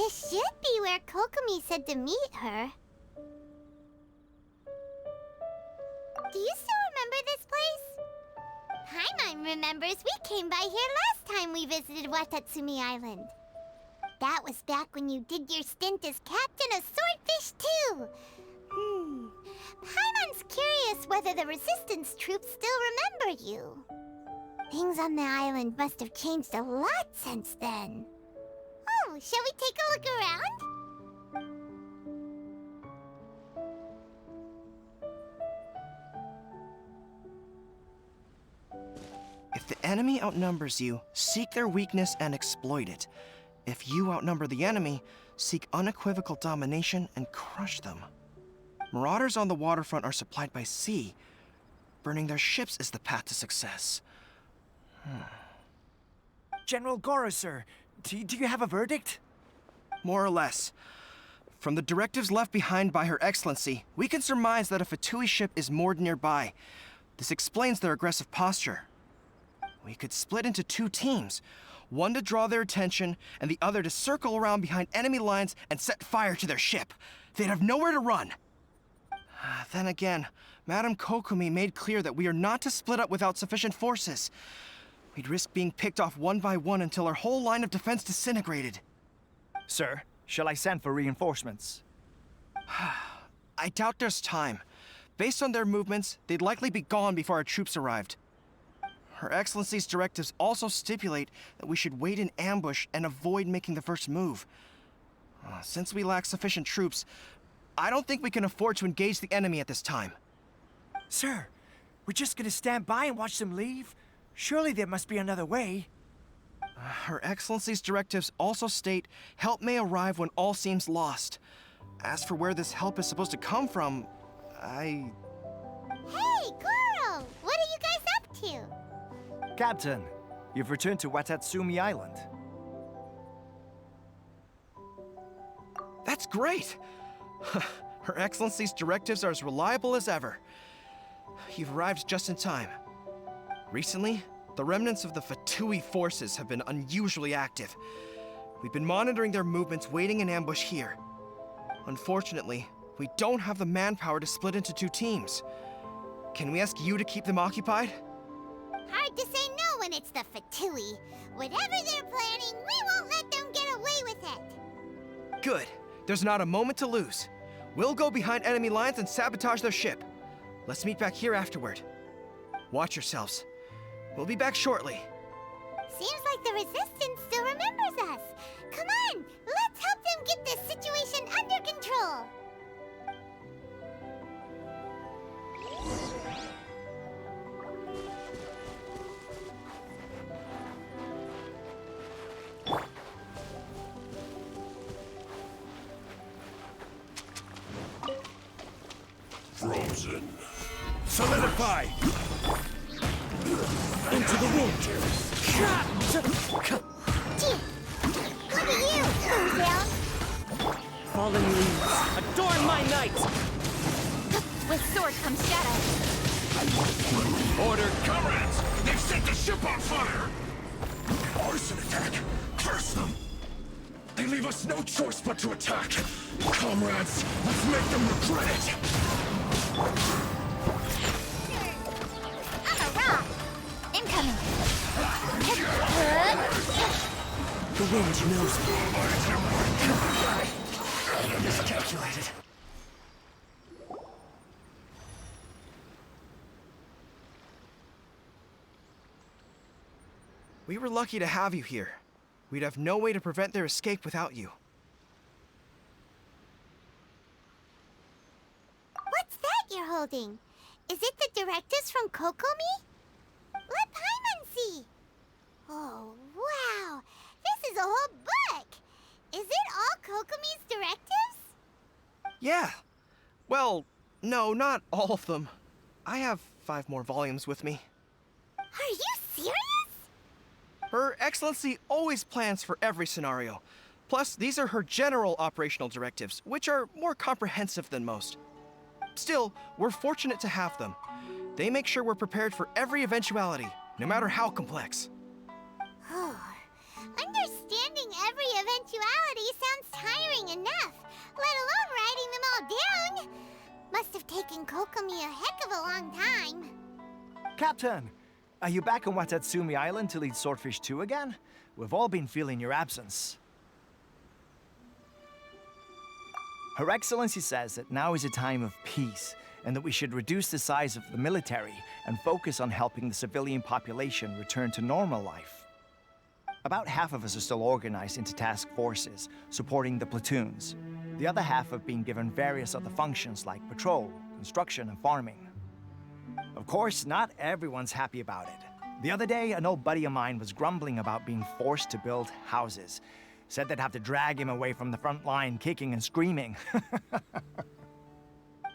This should be where Kokomi said to meet her. Do you still remember this place? Paimon remembers we came by here last time we visited Watatsumi Island. That was back when you did your stint as captain of Swordfish too. Paimon's curious whether the resistance troops still remember you. Things on the island must have changed a lot since then. Oh, shall we take a look around? If the enemy outnumbers you, seek their weakness and exploit it. If you outnumber the enemy, seek unequivocal domination and crush them. Marauders on the waterfront are supplied by sea. Burning their ships is the path to success. General Goro, sir, do you have a verdict? More or less. From the directives left behind by Her Excellency, we can surmise that a Fatui ship is moored nearby. This explains their aggressive posture. We could split into two teams, one to draw their attention, and the other to circle around behind enemy lines and set fire to their ship. They'd have nowhere to run. Then again, Madame Kokomi made clear that we are not to split up without sufficient forces. We'd risk being picked off one by one until our whole line of defense disintegrated. Sir, shall I send for reinforcements? I doubt there's time. Based on their movements, they'd likely be gone before our troops arrived. Her Excellency's directives also stipulate that we should wait in ambush and avoid making the first move. Since we lack sufficient troops, I don't think we can afford to engage the enemy at this time. Sir, we're just gonna stand by and watch them leave? Surely there must be another way. Her Excellency's directives also state help may arrive when all seems lost. As for where this help is supposed to come from, Hey, Goro! What are you guys up to? Captain, you've returned to Watatsumi Island. That's great! Her Excellency's directives are as reliable as ever. You've arrived just in time. Recently, the remnants of the Fatui forces have been unusually active. We've been monitoring their movements, waiting in ambush here. Unfortunately, we don't have the manpower to split into two teams. Can we ask you to keep them occupied? Hard to say no when it's the Fatui. Whatever they're planning, we won't let them get away with it. Good. There's not a moment to lose. We'll go behind enemy lines and sabotage their ship. Let's meet back here afterward. Watch yourselves. We'll be back shortly. Seems like the Resistance still remembers us. Come on, let's help them get this situation under control. Frozen. Solidify! Into the wind! Look at you, down. Fallen leaves, adorn my night! With sword comes shadow. Order, comrades! They've set the ship on fire! Arson attack! Curse them! They leave us no choice but to attack! Comrades, let's make them regret it! I'm a rock. Incoming. The wind knows me. Miscalculated. We were lucky to have you here. We'd have no way to prevent their escape without you. What's that you're holding? Is it the directives from Kokomi? Let Paimon see. Oh, wow. This is a whole book. Is it all Kokomi's directives? Yeah. Well, no, not all of them. I have 5 more volumes with me. Are you serious? Her Excellency always plans for every scenario. Plus, these are her general operational directives, which are more comprehensive than most. Still, we're fortunate to have them. They make sure we're prepared for every eventuality, no matter how complex. Understanding every eventuality sounds enough, let alone writing them all down. Must have taken Kokomi a heck of a long time. Captain, are you back on Watatsumi Island to lead Swordfish 2 again? We've all been feeling your absence. Her Excellency says that now is a time of peace, and that we should reduce the size of the military and focus on helping the civilian population return to normal life. About half of us are still organized into task forces, supporting the platoons. The other half have been given various other functions like patrol, construction, and farming. Of course, not everyone's happy about it. The other day, an old buddy of mine was grumbling about being forced to build houses. Said they'd have to drag him away from the front line, kicking and screaming.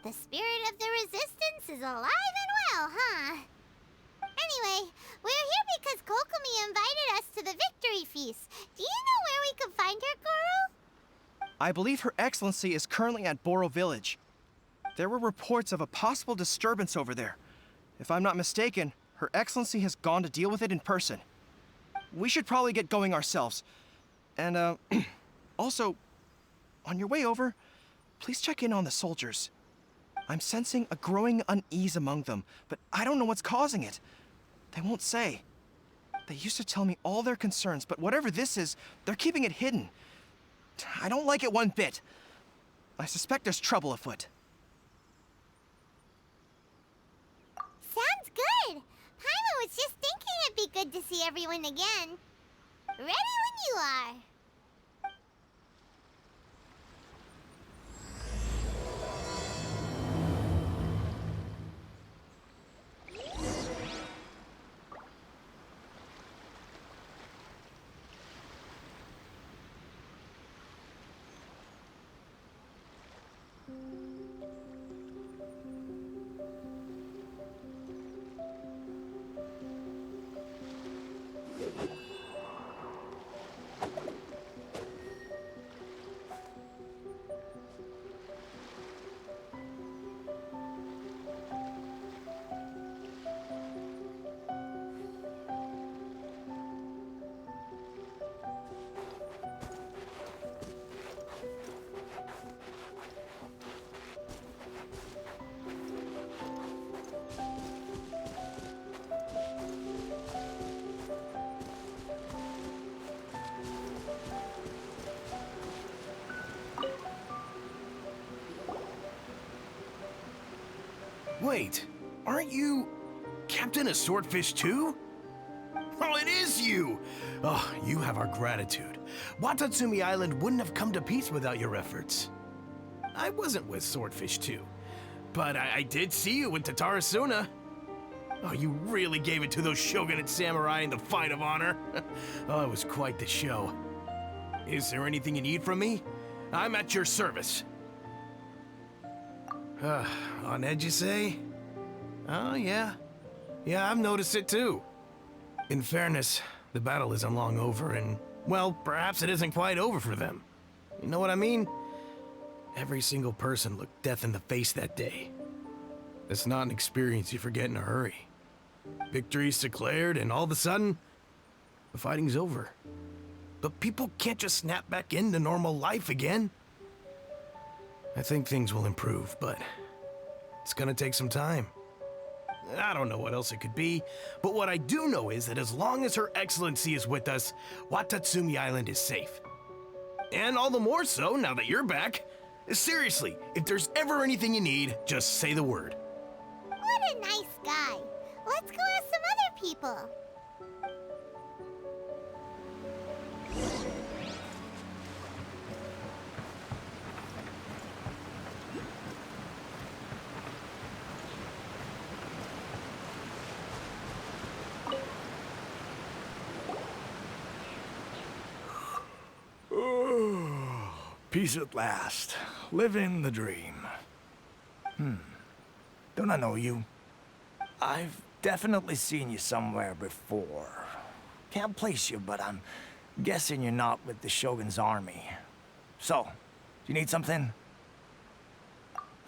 The spirit of the resistance is alive and well, huh? Anyway, we're here because Kokomi invited us to the victory feast. Do you know where we could find her, Goro? I believe Her Excellency is currently at Boro Village. There were reports of a possible disturbance over there. If I'm not mistaken, Her Excellency has gone to deal with it in person. We should probably get going ourselves. And, also, on your way over, please check in on the soldiers. I'm sensing a growing unease among them, but I don't know what's causing it. They won't say. They used to tell me all their concerns, but whatever this is, they're keeping it hidden. I don't like it one bit. I suspect there's trouble afoot. Sounds good. Paimon was just thinking it'd be good to see everyone again. Ready when you are. Wait, aren't you Captain of Swordfish too? Oh, it is you! Oh, you have our gratitude. Watatsumi Island wouldn't have come to peace without your efforts. I wasn't with Swordfish 2, but I did see you in Tatarasuna. Oh, you really gave it to those shogunate samurai in the fight of honor. Oh, it was quite the show. Is there anything you need from me? I'm at your service. On edge, you say? Oh, yeah. Yeah, I've noticed it too. In fairness, the battle isn't long over, and, well, perhaps it isn't quite over for them. You know what I mean? Every single person looked death in the face that day. It's not an experience you forget in a hurry. Victory's declared, and all of a sudden, the fighting's over. But people can't just snap back into normal life again. I think things will improve, but it's gonna take some time. I don't know what else it could be, but what I do know is that as long as Her Excellency is with us, Watatsumi Island is safe. And all the more so now that you're back. Seriously, if there's ever anything you need, just say the word. What a nice guy. Let's go ask some other people. Peace at last. Living the dream. Don't I know you? I've definitely seen you somewhere before. Can't place you, but I'm guessing you're not with the Shogun's army. So, do you need something?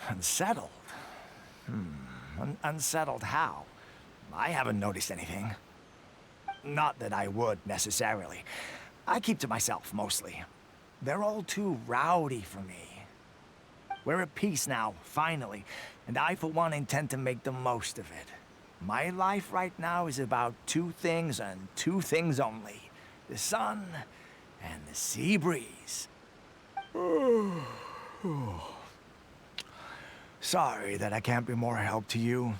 Unsettled? Unsettled how? I haven't noticed anything. Not that I would, necessarily. I keep to myself, mostly. They're all too rowdy for me. We're at peace now, finally, and I, for one, intend to make the most of it. My life right now is about two things and two things only. The sun and the sea breeze. Sorry that I can't be more help to you.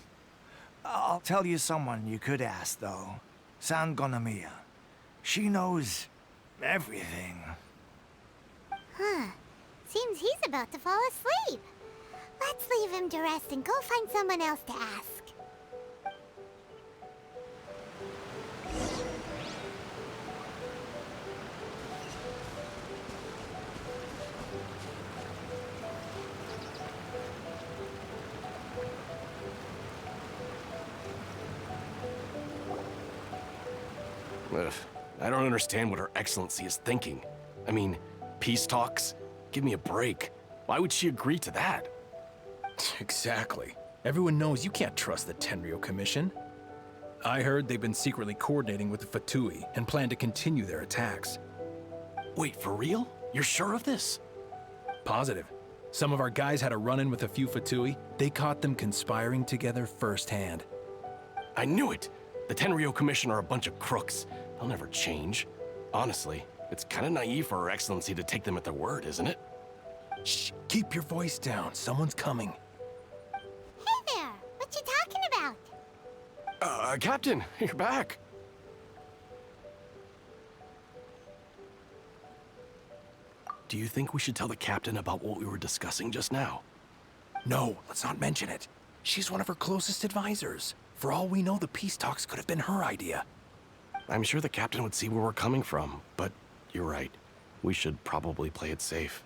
I'll tell you someone you could ask, though. Sangonomiya. She knows everything. Huh. Seems he's about to fall asleep. Let's leave him to rest and go find someone else to ask. Ugh, I don't understand what Her Excellency is thinking. I mean, peace talks? Give me a break. Why would she agree to that? Exactly. Everyone knows you can't trust the Tenryou Commission. I heard they've been secretly coordinating with the Fatui and plan to continue their attacks. Wait, for real? You're sure of this? Positive. Some of our guys had a run-in with a few Fatui. They caught them conspiring together firsthand. I knew it! The Tenryou Commission are a bunch of crooks. They'll never change. Honestly, it's kind of naive for Her Excellency to take them at their word, isn't it? Shh, keep your voice down. Someone's coming. Hey there! What you talking about? Captain, you're back. Do you think we should tell the captain about what we were discussing just now? No, let's not mention it. She's one of her closest advisors. For all we know, the peace talks could have been her idea. I'm sure the captain would see where we're coming from, but you're right. We should probably play it safe.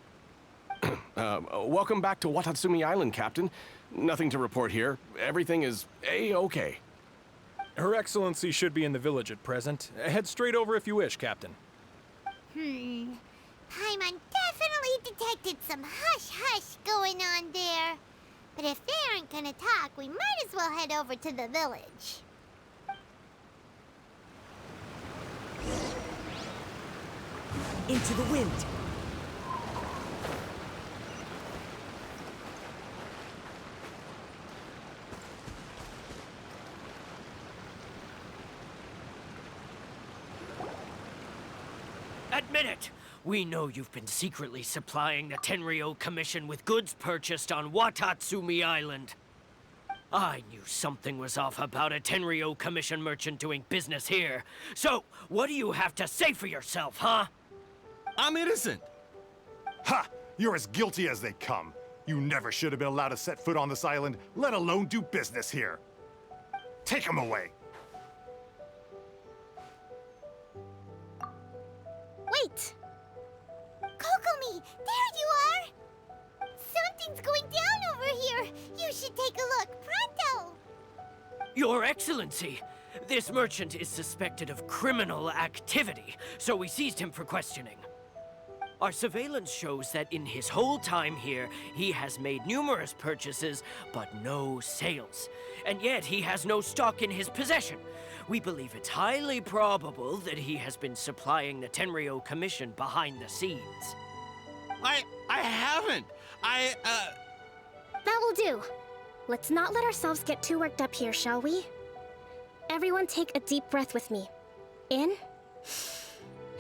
Welcome back to Watatsumi Island, Captain. Nothing to report here. Everything is A-okay. Her Excellency should be in the village at present. Head straight over if you wish, Captain. Paimon definitely detected some hush-hush going on there. But if they aren't gonna talk, we might as well head over to the village. Into the wind. Admit it! We know you've been secretly supplying the Tenryou Commission with goods purchased on Watatsumi Island. I knew something was off about a Tenryou Commission merchant doing business here. So, what do you have to say for yourself, huh? I'm innocent! Ha! You're as guilty as they come. You never should have been allowed to set foot on this island, let alone do business here. Take him away! Wait! Kokomi, there you are! Something's going down over here! You should take a look, pronto! Your Excellency, this merchant is suspected of criminal activity, so we seized him for questioning. Our surveillance shows that in his whole time here, he has made numerous purchases, but no sales. And yet he has no stock in his possession. We believe it's highly probable that he has been supplying the Tenryou Commission behind the scenes. I haven't. That will do. Let's not let ourselves get too worked up here, shall we? Everyone take a deep breath with me. In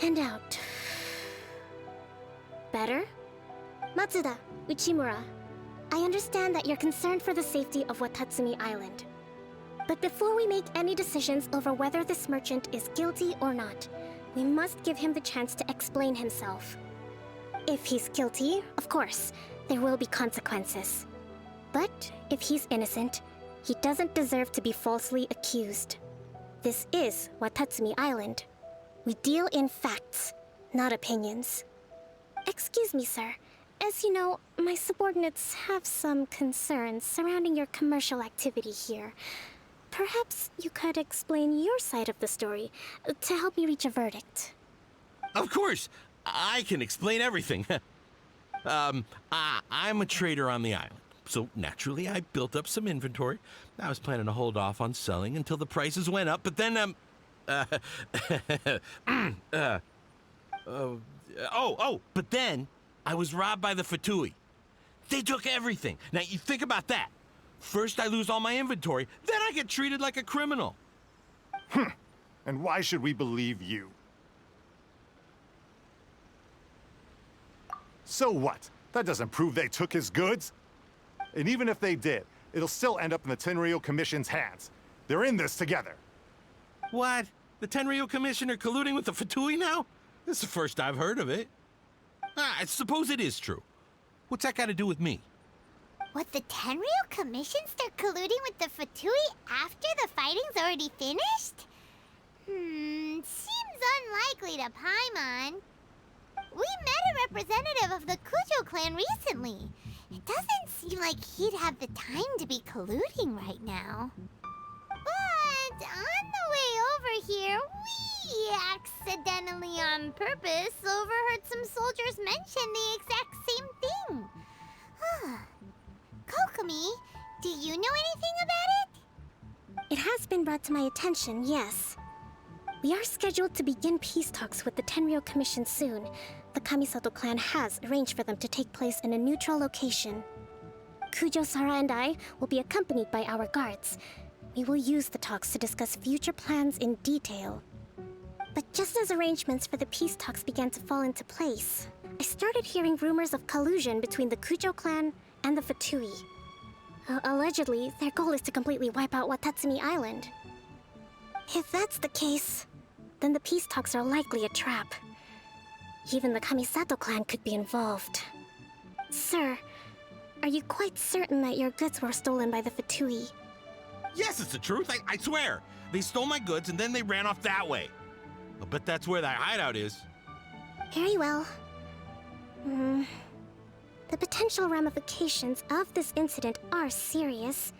and out. Better? Matsuda, Uchimura, I understand that you're concerned for the safety of Watatsumi Island. But before we make any decisions over whether this merchant is guilty or not, we must give him the chance to explain himself. If he's guilty, of course, there will be consequences. But if he's innocent, he doesn't deserve to be falsely accused. This is Watatsumi Island. We deal in facts, not opinions. Excuse me, sir. As you know, my subordinates have some concerns surrounding your commercial activity here. Perhaps you could explain your side of the story to help me reach a verdict. Of course, I can explain everything. I'm a trader on the island, so naturally I built up some inventory. I was planning to hold off on selling until the prices went up, but then, but then I was robbed by the Fatui. They took everything. Now, you think about that. First, I lose all my inventory, then I get treated like a criminal. And why should we believe you? So what? That doesn't prove they took his goods. And even if they did, it'll still end up in the Tenryou Commission's hands. They're in this together. What? The Tenryou Commission are colluding with the Fatui now? This is the first I've heard of it. I suppose it is true. What's that got to do with me? What, the Tenryou Commission start colluding with the Fatui after the fighting's already finished? Seems unlikely to Paimon. We met a representative of the Kujo clan recently. It doesn't seem like he'd have the time to be colluding right now. But on the way over here, we accidentally on purpose overheard some soldiers mention the exact same thing. Kokomi, do you know anything about it? It has been brought to my attention, yes. We are scheduled to begin peace talks with the Tenryou Commission soon. The Kamisato clan has arranged for them to take place in a neutral location. Kujo-Sara and I will be accompanied by our guards. We will use the talks to discuss future plans in detail. But just as arrangements for the peace talks began to fall into place, I started hearing rumors of collusion between the Kujo clan and the Fatui. Allegedly, their goal is to completely wipe out Watatsumi Island. If that's the case, then the peace talks are likely a trap. Even the Kamisato clan could be involved. Sir, are you quite certain that your goods were stolen by the Fatui? Yes, it's the truth. I swear. They stole my goods and then they ran off that way. I'll bet that's where that hideout is. Very well. The potential ramifications of this incident are serious.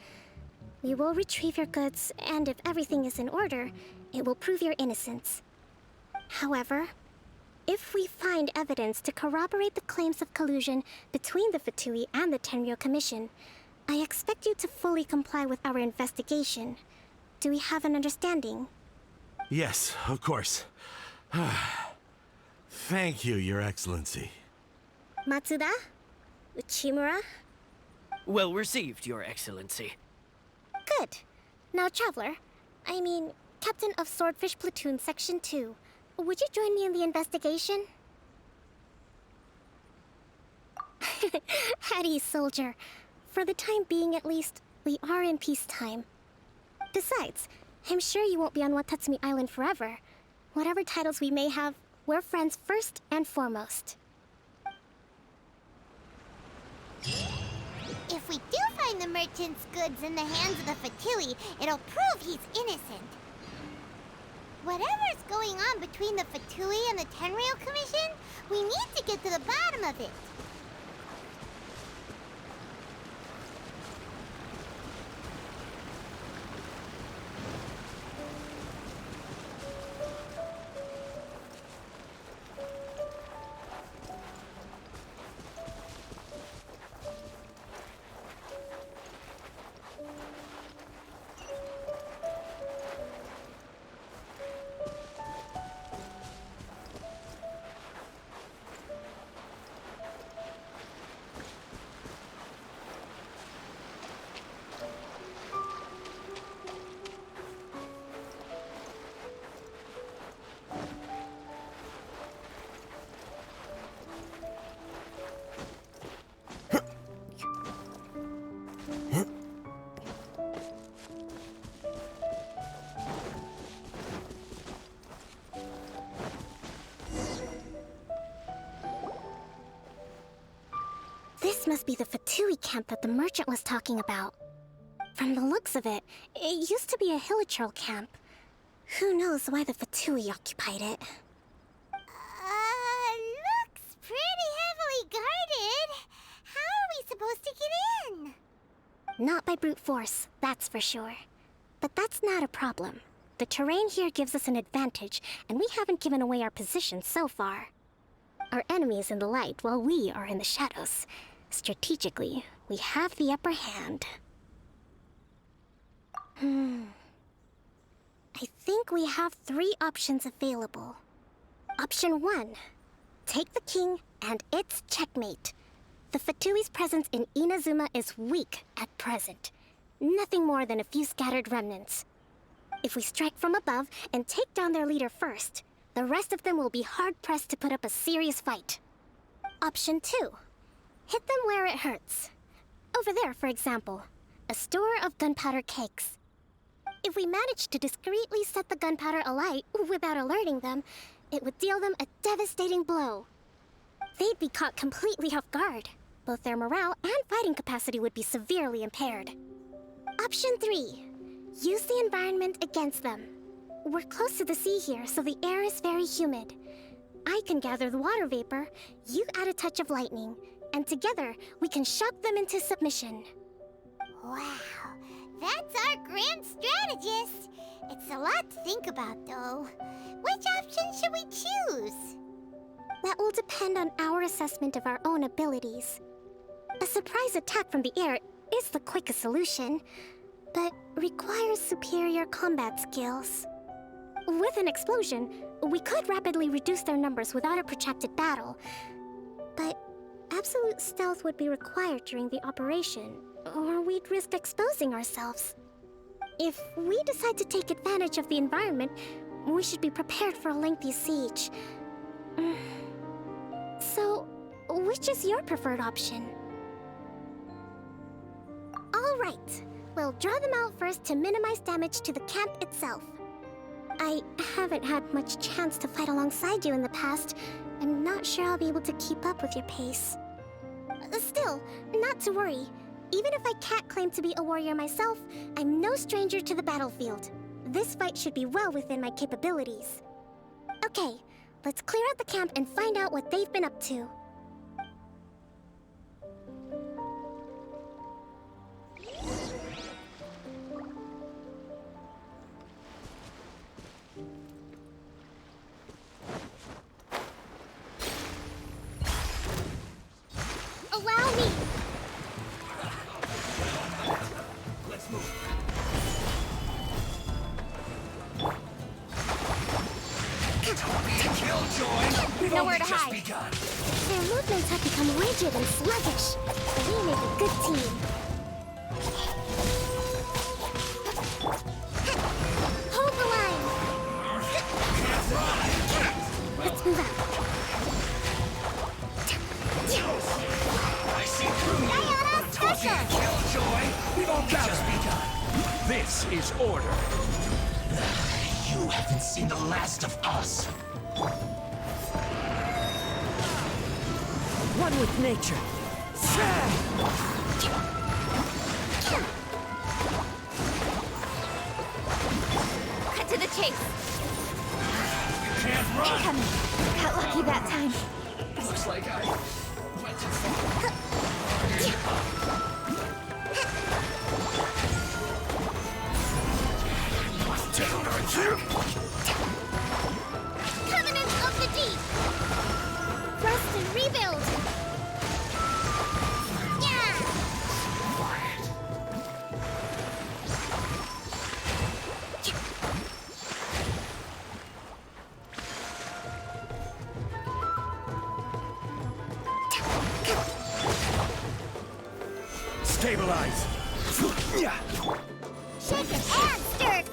We will retrieve your goods, and if everything is in order, it will prove your innocence. However, if we find evidence to corroborate the claims of collusion between the Fatui and the Tenryou Commission, I expect you to fully comply with our investigation. Do we have an understanding? Yes, of course. Thank you, Your Excellency. Matsuda? Uchimura? Well received, Your Excellency. Good. Now, Traveler, Captain of Swordfish Platoon Section 2, would you join me in the investigation? At ease, soldier. For the time being, at least, we are in peacetime. Besides, I'm sure you won't be on Watatsumi Island forever. Whatever titles we may have, we're friends first and foremost. If we do find the merchant's goods in the hands of the Fatui, it'll prove he's innocent. Whatever's going on between the Fatui and the Tenryou Commission, we need to get to the bottom of it. This must be the Fatui camp that the merchant was talking about. From the looks of it, it used to be a Hilichurl camp. Who knows why the Fatui occupied it? Looks pretty heavily guarded. How are we supposed to get in? Not by brute force, that's for sure. But that's not a problem. The terrain here gives us an advantage, and we haven't given away our position so far. Our enemy is in the light while we are in the shadows. Strategically, we have the upper hand. I think we have 3 options available. Option 1. take the king, and it's checkmate. The Fatui's presence in Inazuma is weak at present. Nothing more than a few scattered remnants. If we strike from above and take down their leader first, the rest of them will be hard-pressed to put up a serious fight. Option 2. Hit them where it hurts. Over there, for example, a store of gunpowder cakes. If we manage to discreetly set the gunpowder alight without alerting them, it would deal them a devastating blow. They'd be caught completely off guard. Both their morale and fighting capacity would be severely impaired. Option 3. Use the environment against them. We're close to the sea here, so the air is very humid. I can gather the water vapor, you add a touch of lightning, and together we can shock them into submission. Wow, that's our grand strategist. It's a lot to think about, though. Which option should we choose? That will depend on our assessment of our own abilities. A surprise attack from the air is the quickest solution, but requires superior combat skills. With an explosion, we could rapidly reduce their numbers without a protracted battle, but absolute stealth would be required during the operation, or we'd risk exposing ourselves. If we decide to take advantage of the environment, we should be prepared for a lengthy siege. So, which is your preferred option? All right, we'll draw them out first to minimize damage to the camp itself. I haven't had much chance to fight alongside you in the past. I'm not sure I'll be able to keep up with your pace. Still, not to worry. Even if I can't claim to be a warrior myself, I'm no stranger to the battlefield. This fight should be well within my capabilities. Okay, let's clear out the camp and find out what they've been up to. Allow me! Let's move. Nowhere to hide. Their movements have become rigid and sluggish. We make a good team. Hold the line! Let's move out. I see through you. Diana, pressure! Killjoy, we've all just begun. This is order. You haven't seen the last of us. One with nature. Cut to the chase. You can't run. Incoming. Got lucky that time. Looks like I went too far. Covenant of the Deep. Rest and rebuild. Yeah. Stabilize. Shaken and stirred.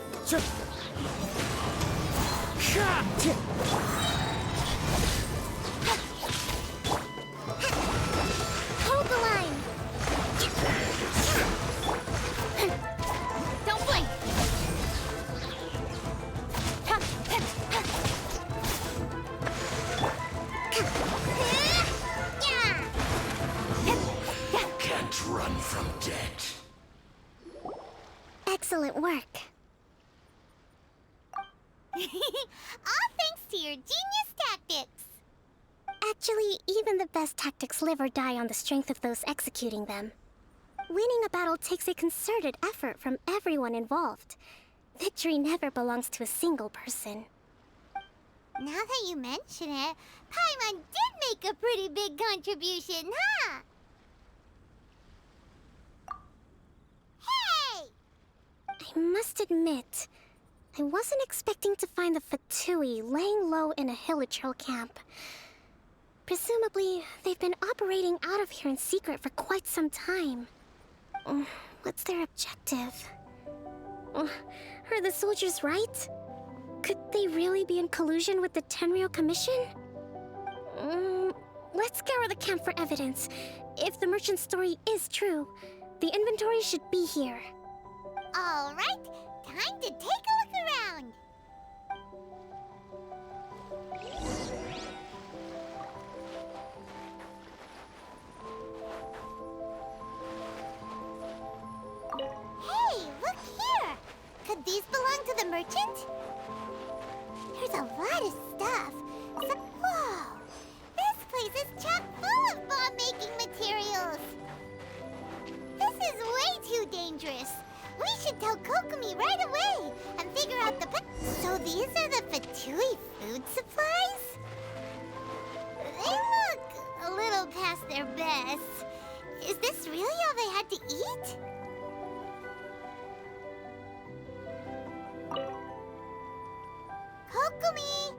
Hold the line. Don't blink. Can't run from dead. Excellent work. All thanks to your genius tactics. Actually, even the best tactics live or die on the strength of those executing them. Winning a battle takes a concerted effort from everyone involved. Victory never belongs to a single person. Now that you mention it, Paimon did make a pretty big contribution, huh? Hey! I must admit, I wasn't expecting to find the Fatui laying low in a Hilichurl camp. Presumably, they've been operating out of here in secret for quite some time. What's their objective? Are the soldiers right? Could they really be in collusion with the Tenryou Commission? Let's scour the camp for evidence. If the merchant's story is true, the inventory should be here. All right, time to take a look around. Hey, look here! Could these belong to the merchant? There's a lot of stuff. Whoa! This place is chock full of bomb-making materials. This is way too dangerous. We should tell Kokomi right away and figure out the... So these are the Fatui food supplies? They look a little past their best. Is this really all they had to eat? Kokomi!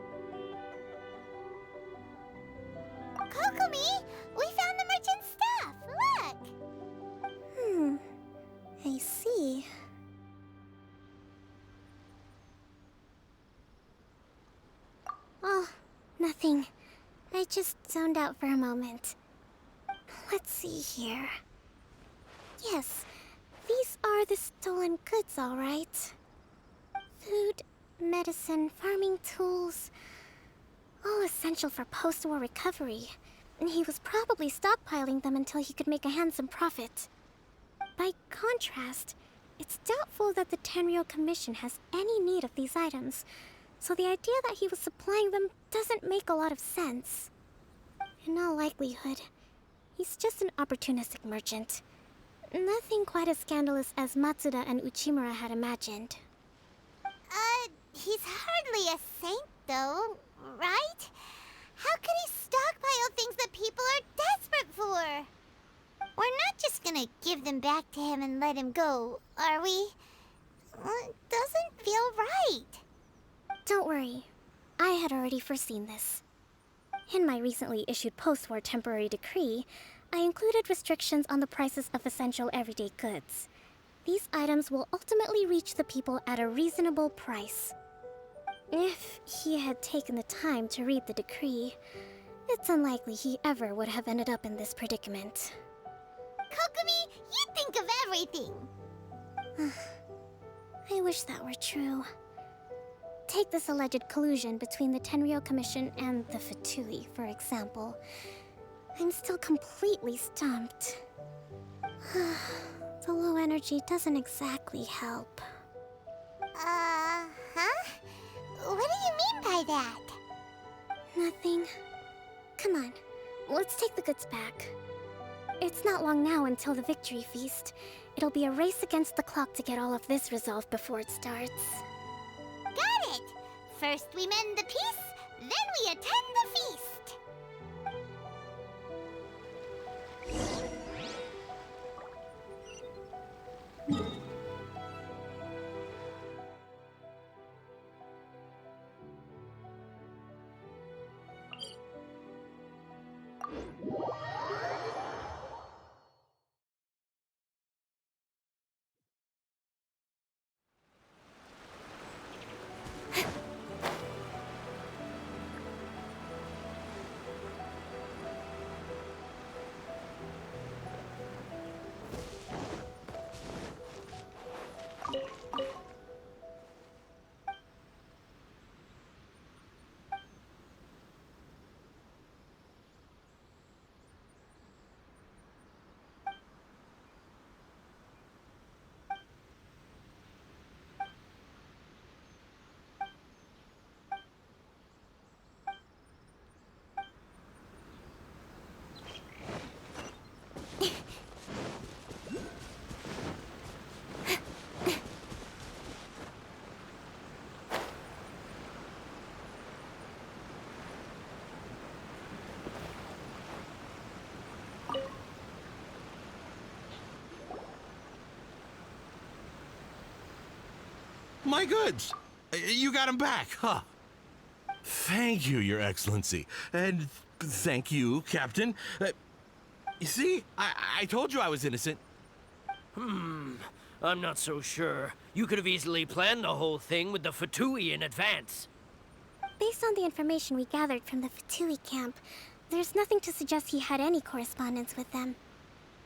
Kokomi! We found the merchant's stuff! Look! I see. Oh, nothing. I just zoned out for a moment. Let's see here. Yes, these are the stolen goods, all right. Food, medicine, farming tools. All essential for post-war recovery. And he was probably stockpiling them until he could make a handsome profit. By contrast, it's doubtful that the Tenryou Commission has any need of these items, so the idea that he was supplying them doesn't make a lot of sense. In all likelihood, he's just an opportunistic merchant. Nothing quite as scandalous as Matsuda and Uchimura had imagined. He's hardly a saint, though, right? How could he stockpile things that people are desperate for? We're not just gonna give them back to him and let him go, are we? It doesn't feel right. Don't worry. I had already foreseen this. In my recently issued post-war temporary decree, I included restrictions on the prices of essential everyday goods. These items will ultimately reach the people at a reasonable price. If he had taken the time to read the decree, it's unlikely he ever would have ended up in this predicament. Kokomi, you think of everything! I wish that were true. Take this alleged collusion between the Tenryou Commission and the Fatui, for example. I'm still completely stumped. The low energy doesn't exactly help. Huh? What do you mean by that? Nothing. Come on, let's take the goods back. It's not long now until the victory feast. It'll be a race against the clock to get all of this resolved before it starts. Got it! First we mend the peace, then we attend the feast! My goods! You got them back, huh? Thank you, Your Excellency. And Thank you, Captain. You see, I told you I was innocent. I'm not so sure. You could have easily planned the whole thing with the Fatui in advance. Based on the information we gathered from the Fatui camp, there's nothing to suggest he had any correspondence with them.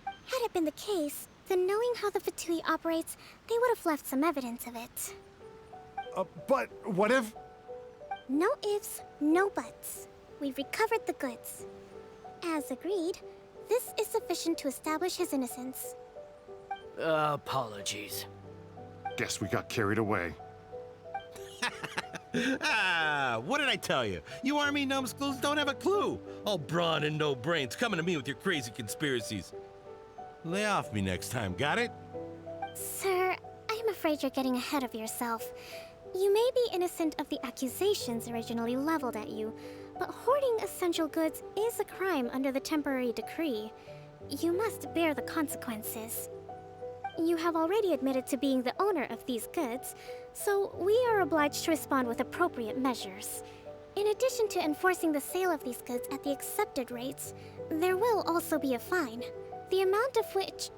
Had it been the case, then knowing how the Fatui operates, they would have left some evidence of it. But what if... No ifs, no buts. We've recovered the goods. As agreed, this is sufficient to establish his innocence. Apologies. Guess we got carried away. What did I tell you? You army numbskulls don't have a clue. All brawn and no brains coming to me with your crazy conspiracies. Lay off me next time, got it? Sir, I'm afraid you're getting ahead of yourself. You may be innocent of the accusations originally leveled at you, but hoarding essential goods is a crime under the temporary decree. You must bear the consequences. You have already admitted to being the owner of these goods, so we are obliged to respond with appropriate measures. In addition to enforcing the sale of these goods at the accepted rates, there will also be a fine, the amount of which...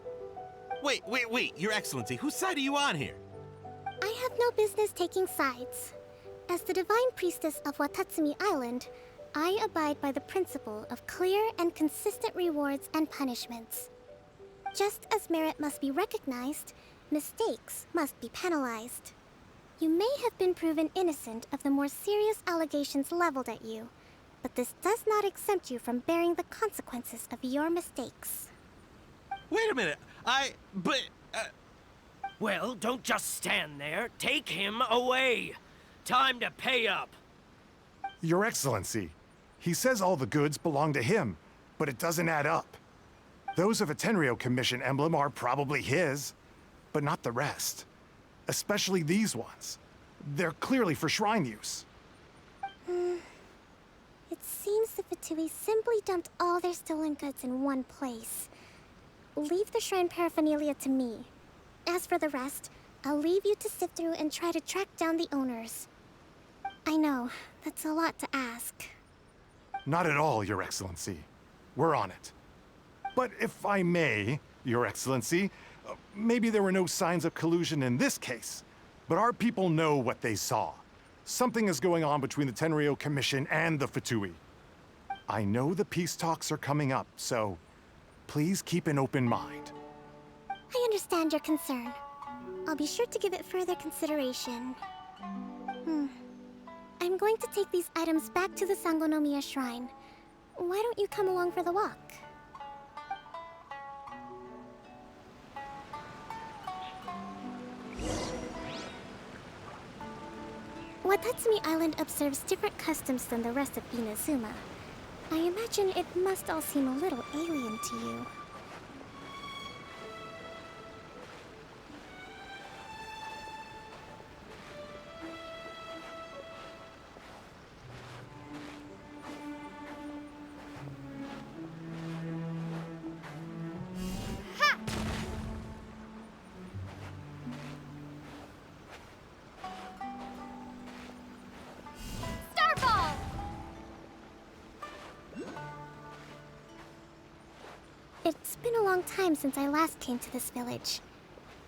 Wait, Your Excellency, whose side are you on here? I have no business taking sides. As the Divine Priestess of Watatsumi Island, I abide by the principle of clear and consistent rewards and punishments. Just as merit must be recognized, mistakes must be penalized. You may have been proven innocent of the more serious allegations leveled at you, but this does not exempt you from bearing the consequences of your mistakes. Wait a minute, Well, don't just stand there. Take him away. Time to pay up. Your Excellency, he says all the goods belong to him, but it doesn't add up. Those of a Tenryou Commission emblem are probably his, but not the rest. Especially these ones. They're clearly for shrine use. It seems the Fatui simply dumped all their stolen goods in one place. Leave the shrine paraphernalia to me. As for the rest, I'll leave you to sift through and try to track down the owners. I know, that's a lot to ask. Not at all, Your Excellency. We're on it. But if I may, Your Excellency, maybe there were no signs of collusion in this case, but our people know what they saw. Something is going on between the Tenryou Commission and the Fatui. I know the peace talks are coming up, so please keep an open mind. I understand your concern. I'll be sure to give it further consideration. I'm going to take these items back to the Sangonomiya shrine. Why don't you come along for the walk? Watatsumi Island observes different customs than the rest of Inazuma. I imagine it must all seem a little alien to you. Starball! It's been a long time since I last came to this village.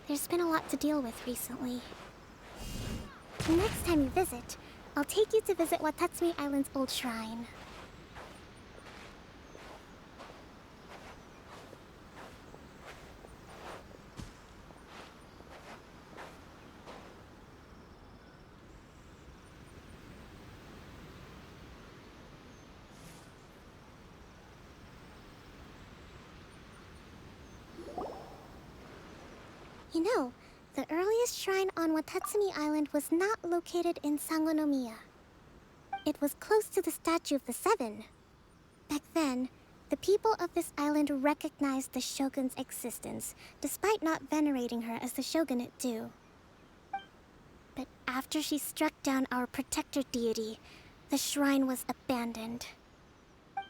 There's been a lot to deal with recently. Next time you visit, I'll take you to visit Watatsumi Island's old shrine. You know, the earliest shrine on Watatsumi Island was not located in Sangonomiya. It was close to the Statue of the Seven. Back then, the people of this island recognized the shogun's existence, despite not venerating her as the shogunate do. But after she struck down our protector deity, the shrine was abandoned.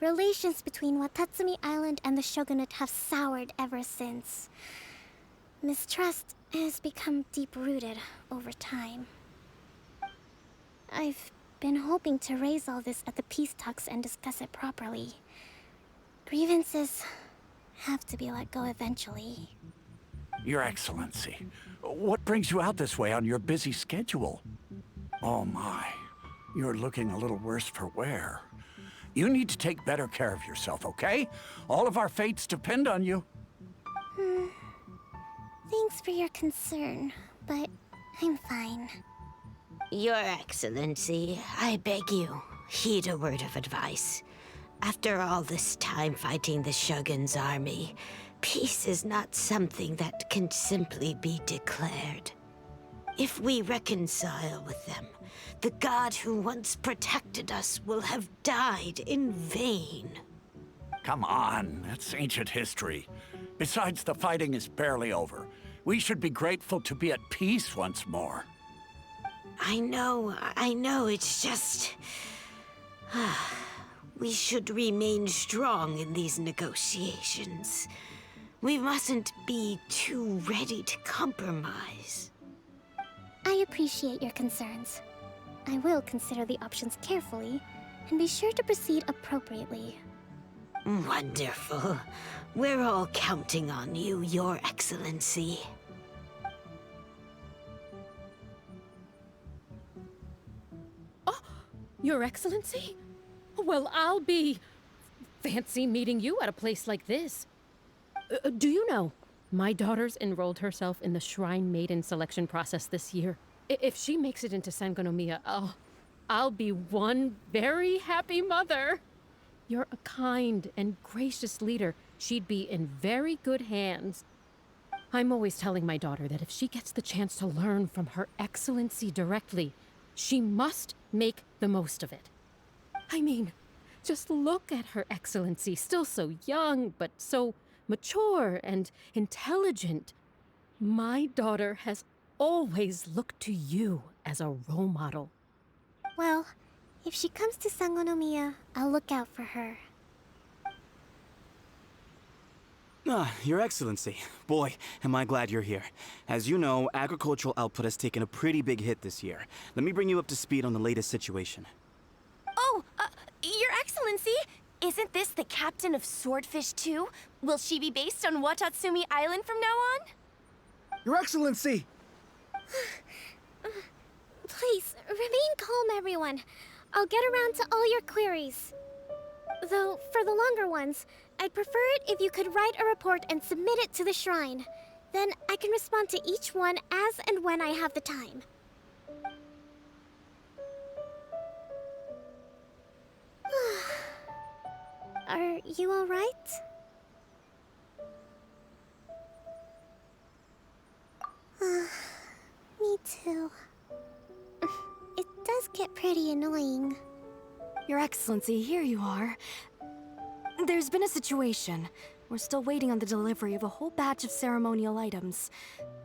Relations between Watatsumi Island and the shogunate have soured ever since. Mistrust has become deep-rooted over time. I've been hoping to raise all this at the peace talks and discuss it properly. Grievances have to be let go eventually. Your Excellency, what brings you out this way on your busy schedule? Oh my, you're looking a little worse for wear. You need to take better care of yourself, okay? All of our fates depend on you. Thanks for your concern, but I'm fine. Your Excellency, I beg you, heed a word of advice. After all this time fighting the Shogun's army, peace is not something that can simply be declared. If we reconcile with them, the god who once protected us will have died in vain. Come on, that's ancient history. Besides, the fighting is barely over. We should be grateful to be at peace once more. I know, it's just... We should remain strong in these negotiations. We mustn't be too ready to compromise. I appreciate your concerns. I will consider the options carefully, and be sure to proceed appropriately. Wonderful. We're all counting on you, Your Excellency. Oh, Your Excellency? Well, I'll be... fancy meeting you at a place like this. Do you know, my daughter's enrolled herself in the Shrine Maiden selection process this year. If she makes it into Sangonomiya, I'll be one very happy mother. You're a kind and gracious leader. She'd be in very good hands. I'm always telling my daughter that if she gets the chance to learn from Her Excellency directly, she must make the most of it. I mean, just look at Her Excellency, still so young, but so mature and intelligent. My daughter has always looked to you as a role model. Well, if she comes to Sangonomiya, I'll look out for her. Your Excellency. Boy, am I glad you're here. As you know, agricultural output has taken a pretty big hit this year. Let me bring you up to speed on the latest situation. Oh, Your Excellency! Isn't this the captain of Swordfish 2? Will she be based on Watatsumi Island from now on? Your Excellency! Please, remain calm, everyone. I'll get around to all your queries. Though, for the longer ones, I'd prefer it if you could write a report and submit it to the shrine. Then I can respond to each one as and when I have the time. Are you all right? Me too. It does get pretty annoying. Your Excellency, here you are. There's been a situation. We're still waiting on the delivery of a whole batch of ceremonial items.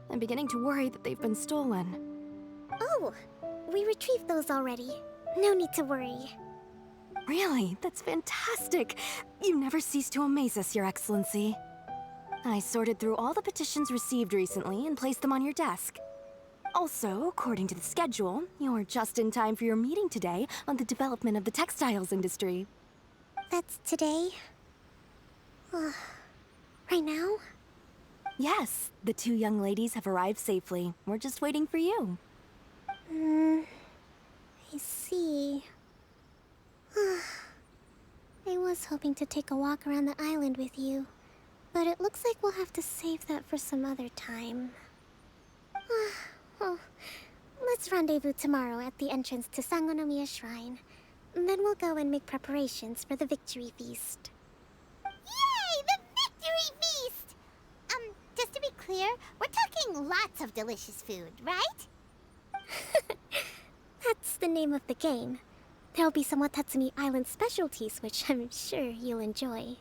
I'm beginning to worry that they've been stolen. Oh, we retrieved those already. No need to worry. Really? That's fantastic! You never cease to amaze us, Your Excellency. I sorted through all the petitions received recently and placed them on your desk. Also, according to the schedule, you're just in time for your meeting today on the development of the textiles industry. That's today? Right now? Yes, the two young ladies have arrived safely. We're just waiting for you. I see. I was hoping to take a walk around the island with you, but it looks like we'll have to save that for some other time. Well, let's rendezvous tomorrow at the entrance to Sangonomiya Shrine. Then we'll go and make preparations for the victory feast. Yay! The victory feast! Just to be clear, we're talking lots of delicious food, right? That's the name of the game. There'll be some Watatsumi Island specialties, which I'm sure you'll enjoy.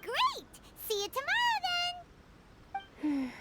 Great! See you tomorrow, then!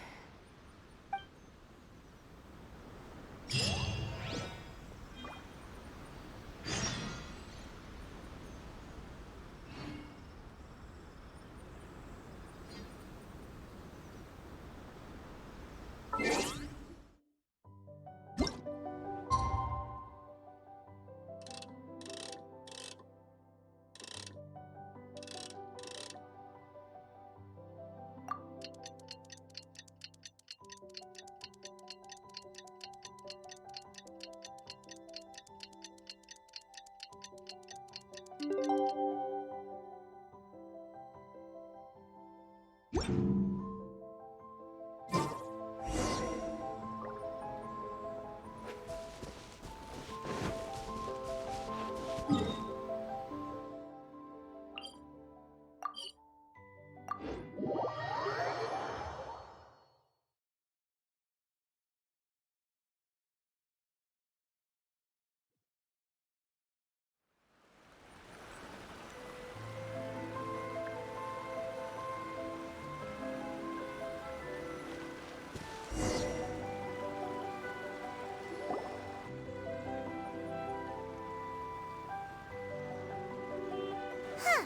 Huh.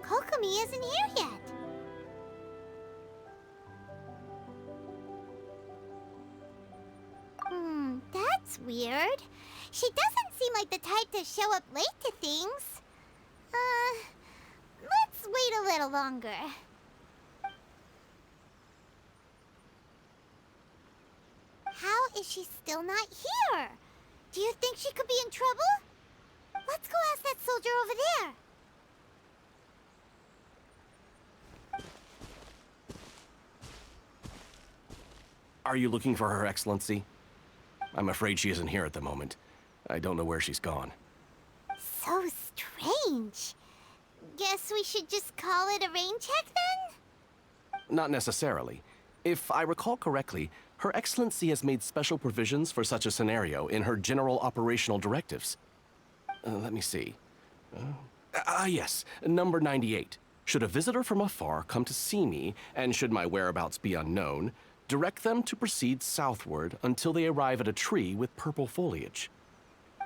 Kokomi isn't here yet. That's weird. She doesn't seem like the type to show up late to things. Let's wait a little longer. How is she still not here? Do you think she could be in trouble? Let's go ask that soldier over there. Are you looking for Her Excellency? I'm afraid she isn't here at the moment. I don't know where she's gone. So strange. Guess we should just call it a rain check then? Not necessarily. If I recall correctly, Her Excellency has made special provisions for such a scenario in her general operational directives. Let me see. Yes, number 98. Should a visitor from afar come to see me, and should my whereabouts be unknown, direct them to proceed southward until they arrive at a tree with purple foliage.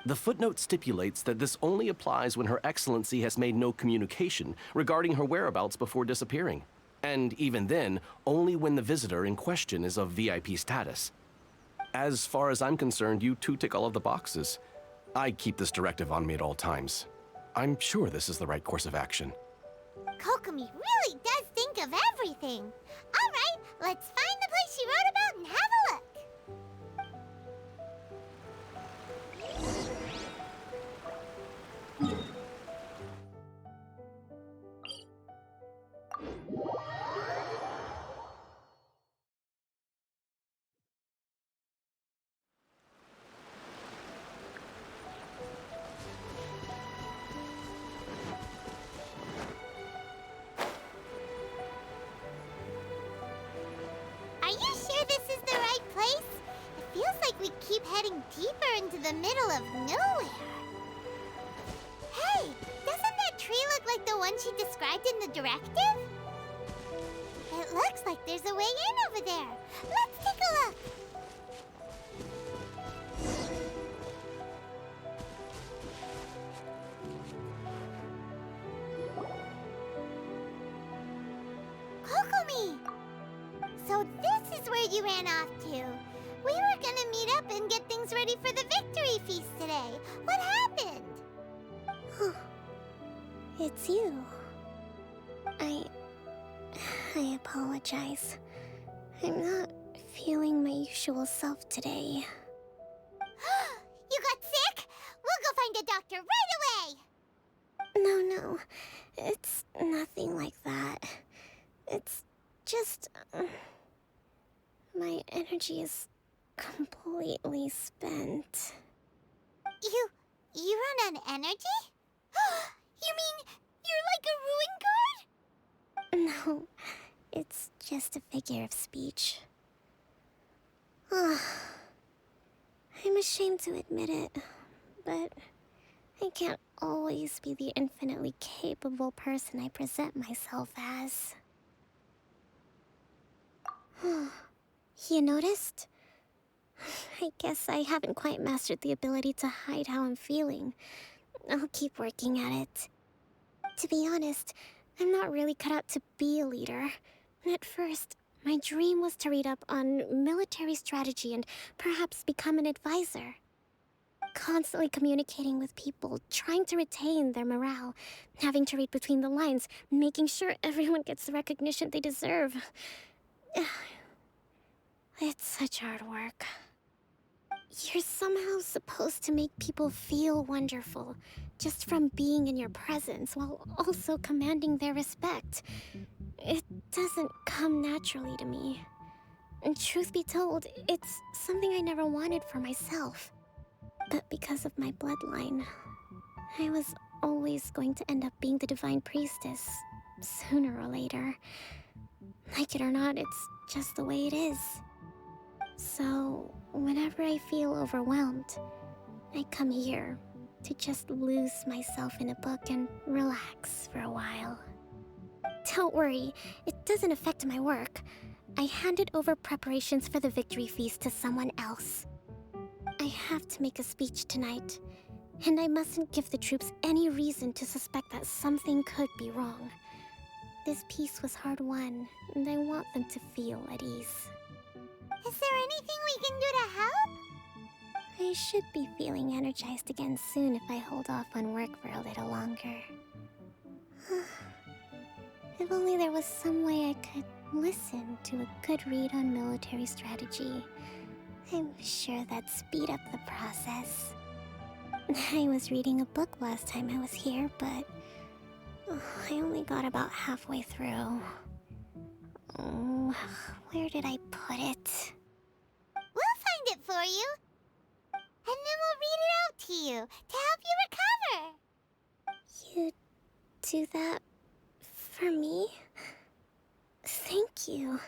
The footnote stipulates that this only applies when Her Excellency has made no communication regarding her whereabouts before disappearing, and even then, only when the visitor in question is of VIP status. As far as I'm concerned, you two tick all of the boxes. I keep this directive on me at all times. I'm sure this is the right course of action. Kokomi really does think of everything. All right, let's find the place she wrote about and have a look. Are you sure this is the right place? It feels like we keep heading deeper into the middle of nowhere. Hey, doesn't that tree look like the one she described in the directive? It looks like there's a way in over there. Let's take a look. Kokomi! So this is where you ran off to. We were gonna meet up and get things ready for the victory feast today. What happened? It's you. I apologize. I'm not feeling my usual self today. You got sick? We'll go find a doctor right away! No. It's nothing like that. It's just... my energy is completely spent. You run on energy? You mean you're like a ruin guard? No, it's just a figure of speech. I'm ashamed to admit it, but I can't always be the infinitely capable person I present myself as. You noticed? I guess I haven't quite mastered the ability to hide how I'm feeling. I'll keep working at it. To be honest, I'm not really cut out to be a leader. At first, my dream was to read up on military strategy and perhaps become an advisor. Constantly communicating with people, trying to retain their morale, having to read between the lines, making sure everyone gets the recognition they deserve. It's such hard work. You're somehow supposed to make people feel wonderful, just from being in your presence, while also commanding their respect. It doesn't come naturally to me. And truth be told, it's something I never wanted for myself. But because of my bloodline, I was always going to end up being the Divine Priestess, sooner or later. Like it or not, it's just the way it is. So, whenever I feel overwhelmed, I come here to just lose myself in a book and relax for a while. Don't worry, it doesn't affect my work. I handed over preparations for the victory feast to someone else. I have to make a speech tonight, and I mustn't give the troops any reason to suspect that something could be wrong. This peace was hard-won, and I want them to feel at ease. Is there anything we can do to help? I should be feeling energized again soon if I hold off on work for a little longer. If only there was some way I could listen to a good read on military strategy. I'm sure that'd speed up the process. I was reading a book last time I was here, but I only got about halfway through. Oh, where did I put it? We'll find it for you. And then we'll read it out to you to help you recover. You do that for me? Thank you.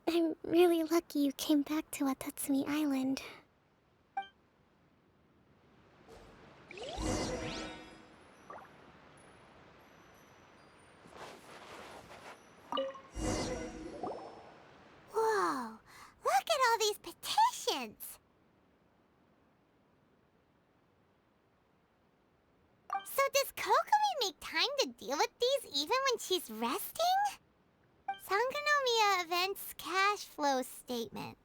I'm really lucky you came back to Watatsumi Island. Whoa, look at all these petitions. So does Kokomi make time to deal with these even when she's resting? Sangonomiya Events Cash Flow Statement.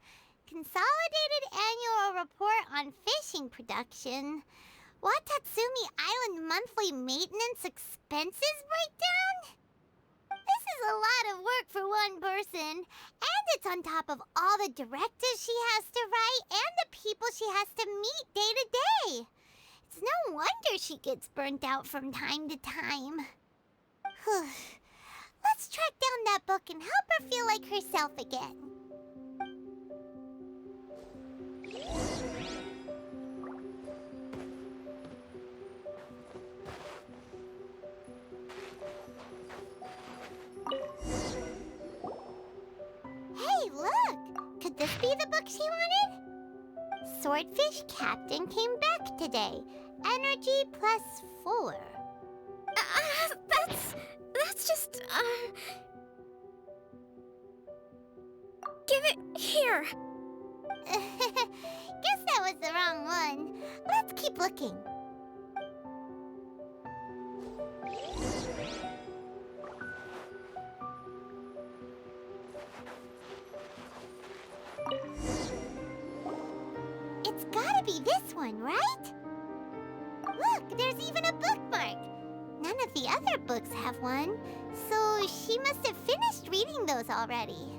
Consolidated Annual Report on Fishing Production. Watatsumi Island Monthly Maintenance Expenses Breakdown? This is a lot of work for one person. And it's on top of all the directives she has to write and the people she has to meet day to day. It's no wonder she gets burnt out from time to time. Let's track down that book and help her feel like herself again. Hey, look! Could this be the book she wanted? Swordfish Captain came back today. Energy +4. That's just, Give it here! Guess that was the wrong one. Let's keep looking. It's gotta be this one, right? Look, there's even a bookmark. None of the other books have one, so she must have finished reading those already.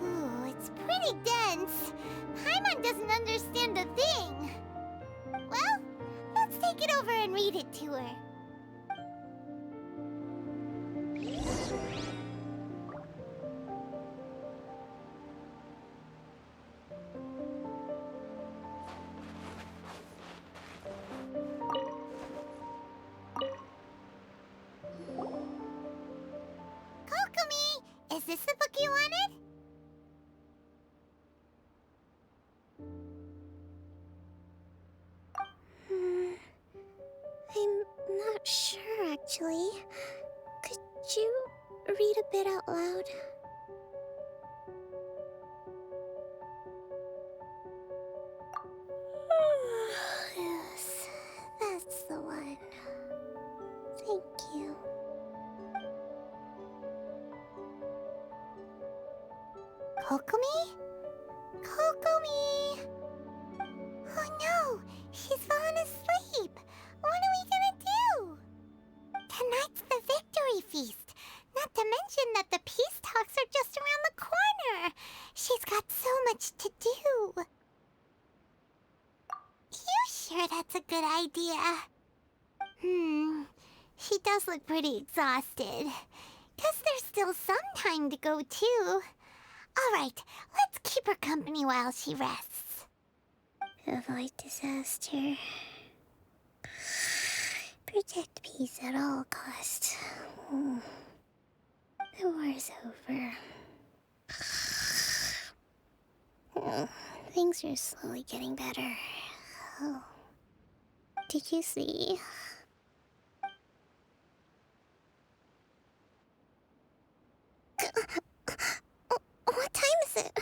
Ooh, it's pretty dense. Paimon doesn't understand a thing. Well, let's take it over and read it to her. Kokomi, is this the book you wanted? I'm not sure, actually. Could you read a bit out loud? Yes, that's the one. Thank you. Kokomi? Kokomi! Oh no! She's fallen asleep! What are we gonna do? Tonight's the victory feast! Not to mention that the peace talks are just around the corner! She's got so much to do! You sure sure that's a good idea. She does look pretty exhausted. Guess there's still some time to go, too. Alright, let's keep her company while she rests. Avoid disaster. Protect peace at all costs. The war's over. Things are slowly getting better. Oh. Did you see? What time is it?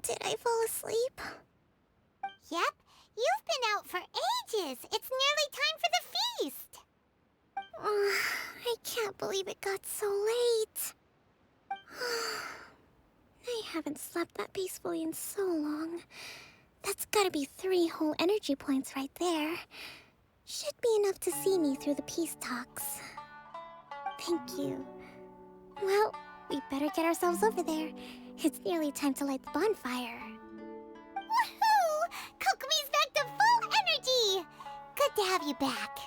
Did I fall asleep? Yep, you've been out for ages. It's nearly time for the feast. I can't believe it got so late. I haven't slept that peacefully in so long. That's gotta be 3 whole energy points right there. Should be enough to see me through the peace talks. Thank you. Well, we better get ourselves over there. It's nearly time to light the bonfire. Woohoo! Kokomi's back to full energy! Good to have you back.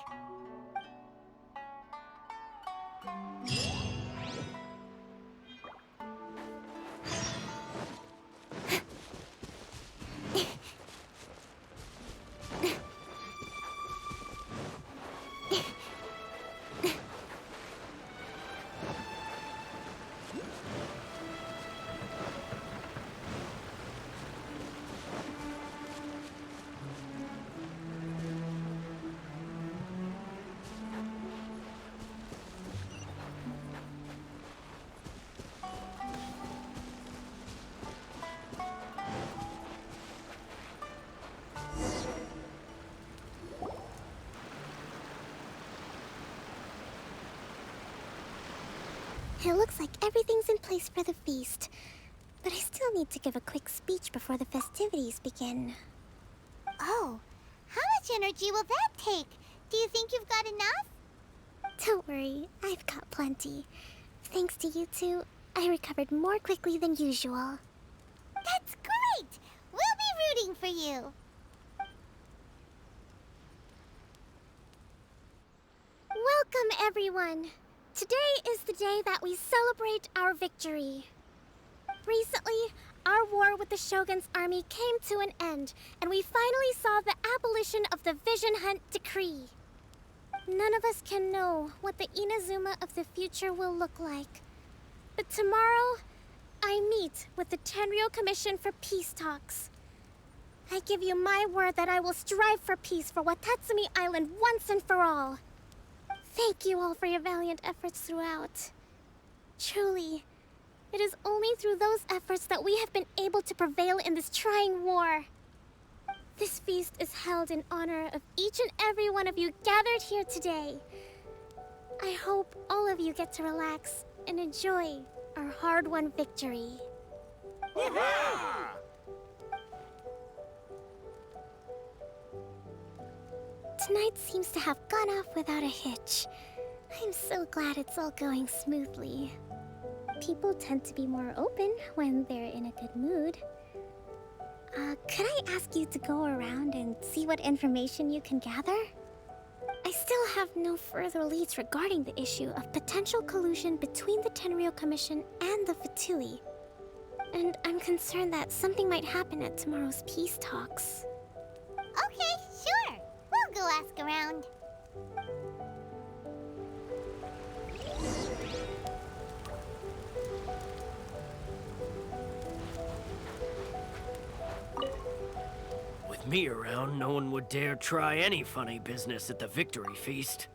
It looks like everything's in place for the feast. But I still need to give a quick speech before the festivities begin. Oh, how much energy will that take? Do you think you've got enough? Don't worry, I've got plenty. Thanks to you two, I recovered more quickly than usual. That's great! We'll be rooting for you. Welcome, everyone! Today is the day that we celebrate our victory. Recently, our war with the Shogun's army came to an end, and we finally saw the abolition of the Vision Hunt Decree. None of us can know what the Inazuma of the future will look like. But tomorrow, I meet with the Tenryou Commission for peace talks. I give you my word that I will strive for peace for Watatsumi Island once and for all. Thank you all for your valiant efforts throughout. Truly, it is only through those efforts that we have been able to prevail in this trying war. This feast is held in honor of each and every one of you gathered here today. I hope all of you get to relax and enjoy our hard-won victory. Tonight seems to have gone off without a hitch. I'm so glad it's all going smoothly. People tend to be more open when they're in a good mood. Could I ask you to go around and see what information you can gather? I still have no further leads regarding the issue of potential collusion between the Tenryou Commission and the Fatui. And I'm concerned that something might happen at tomorrow's peace talks. Okay, sure. We'll go ask around. With me around, no one would dare try any funny business at the victory feast.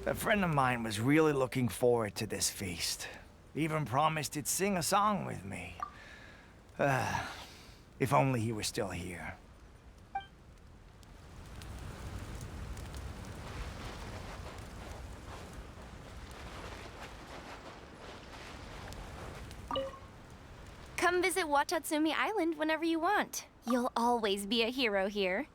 A friend of mine was really looking forward to this feast. Even promised he'd sing a song with me. If only he were still here. Come visit Watatsumi Island whenever you want. You'll always be a hero here.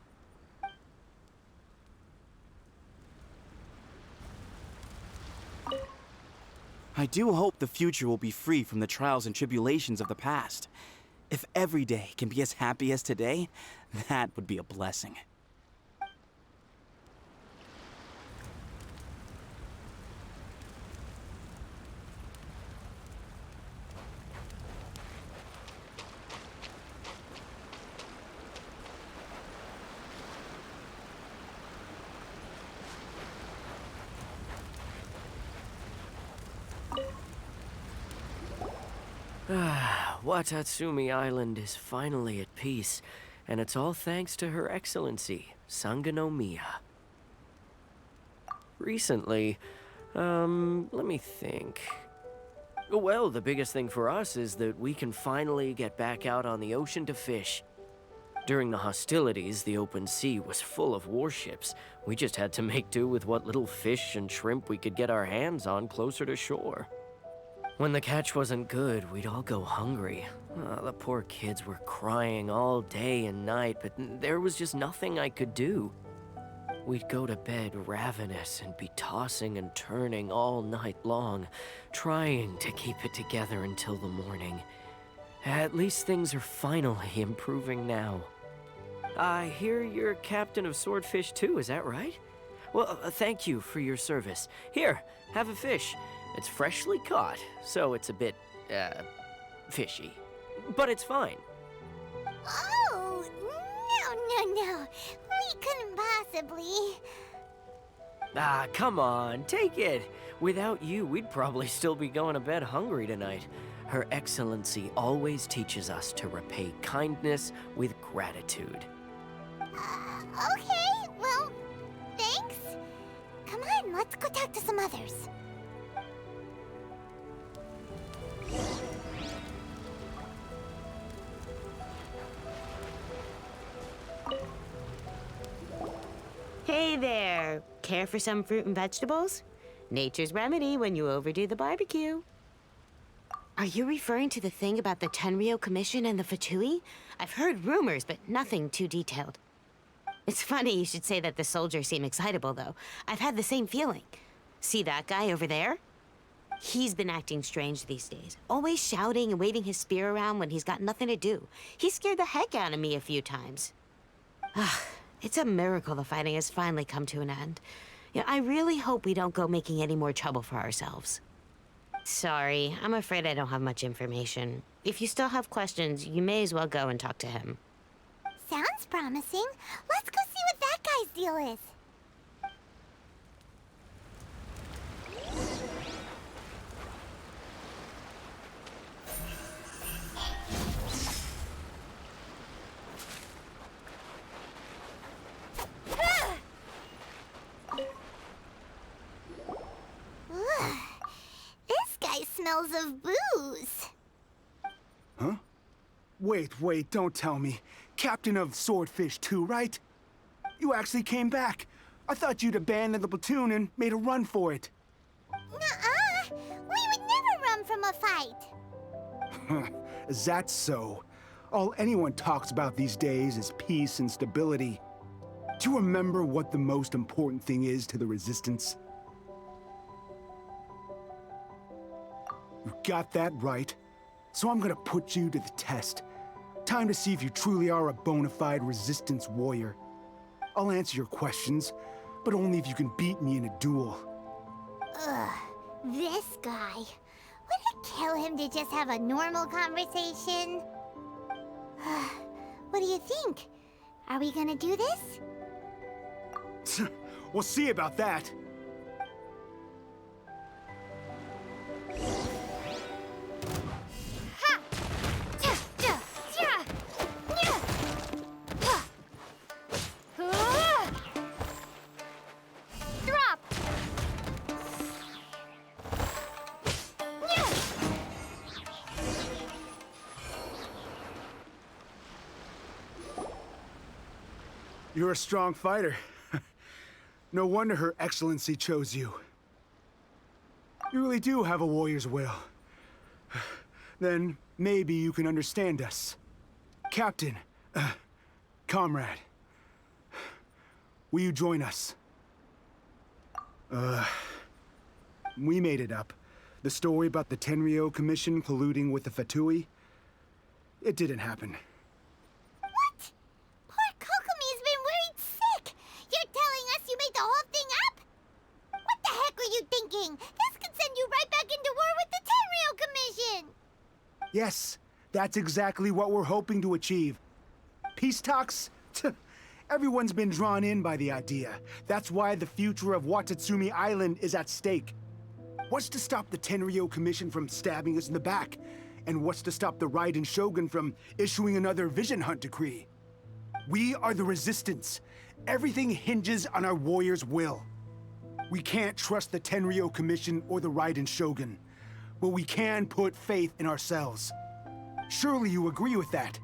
I do hope the future will be free from the trials and tribulations of the past. If every day can be as happy as today, that would be a blessing. Watatsumi Island is finally at peace, and it's all thanks to Her Excellency, Sangonomiya. Recently, let me think. Well, the biggest thing for us is that we can finally get back out on the ocean to fish. During the hostilities, the open sea was full of warships. We just had to make do with what little fish and shrimp we could get our hands on closer to shore. When the catch wasn't good, we'd all go hungry. The poor kids were crying all day and night, but there was just nothing I could do. We'd go to bed ravenous and be tossing and turning all night long, trying to keep it together until the morning. At least things are finally improving now. I hear you're captain of Swordfish too, is that right? Well, thank you for your service. Here, have a fish. It's freshly caught, so it's a bit, fishy. But it's fine. Oh, no. We couldn't possibly. Ah, come on, take it. Without you, we'd probably still be going to bed hungry tonight. Her Excellency always teaches us to repay kindness with gratitude. Okay, well, thanks. Come on, let's go talk to some others. Hey there! Care for some fruit and vegetables? Nature's remedy when you overdo the barbecue. Are you referring to the thing about the Tenryou Commission and the Fatui? I've heard rumors, but nothing too detailed. It's funny you should say that the soldiers seem excitable, though. I've had the same feeling. See that guy over there? He's been acting strange these days. Always shouting and waving his spear around when he's got nothing to do. He scared the heck out of me a few times. It's a miracle the fighting has finally come to an end. Yeah, I really hope we don't go making any more trouble for ourselves. Sorry, I'm afraid I don't have much information. If you still have questions, you may as well go and talk to him. Sounds promising. Let's go see what that guy's deal is. This guy smells of booze. Huh? Wait, don't tell me. Captain of Swordfish too, right? You actually came back. I thought you'd abandoned the platoon and made a run for it. Nuh-uh. We would never run from a fight. Is that so? All anyone talks about these days is peace and stability. Do you remember what the most important thing is to the Resistance? You got that right. So I'm gonna put you to the test. Time to see if you truly are a bona fide Resistance warrior. I'll answer your questions, but only if you can beat me in a duel. Ugh, this guy. Would it kill him to just have a normal conversation? What do you think? Are we gonna do this? We'll see about that. You're a strong fighter. No wonder Her Excellency chose you. You really do have a warrior's will. Then maybe you can understand us. Captain, comrade, will you join us? We made it up. The story about the Tenryou Commission colluding with the Fatui? It didn't happen. What? Poor Kokomi has been worried sick. You're telling us you made the whole thing up? What the heck were you thinking? This could send you right back into war with the Tenryou Commission. Yes, that's exactly what we're hoping to achieve. Peace talks? Everyone's been drawn in by the idea. That's why the future of Watatsumi Island is at stake. What's to stop the Tenryou Commission from stabbing us in the back? And what's to stop the Raiden Shogun from issuing another Vision Hunt decree? We are the Resistance. Everything hinges on our warriors' will. We can't trust the Tenryou Commission or the Raiden Shogun, but we can put faith in ourselves. Surely you agree with that?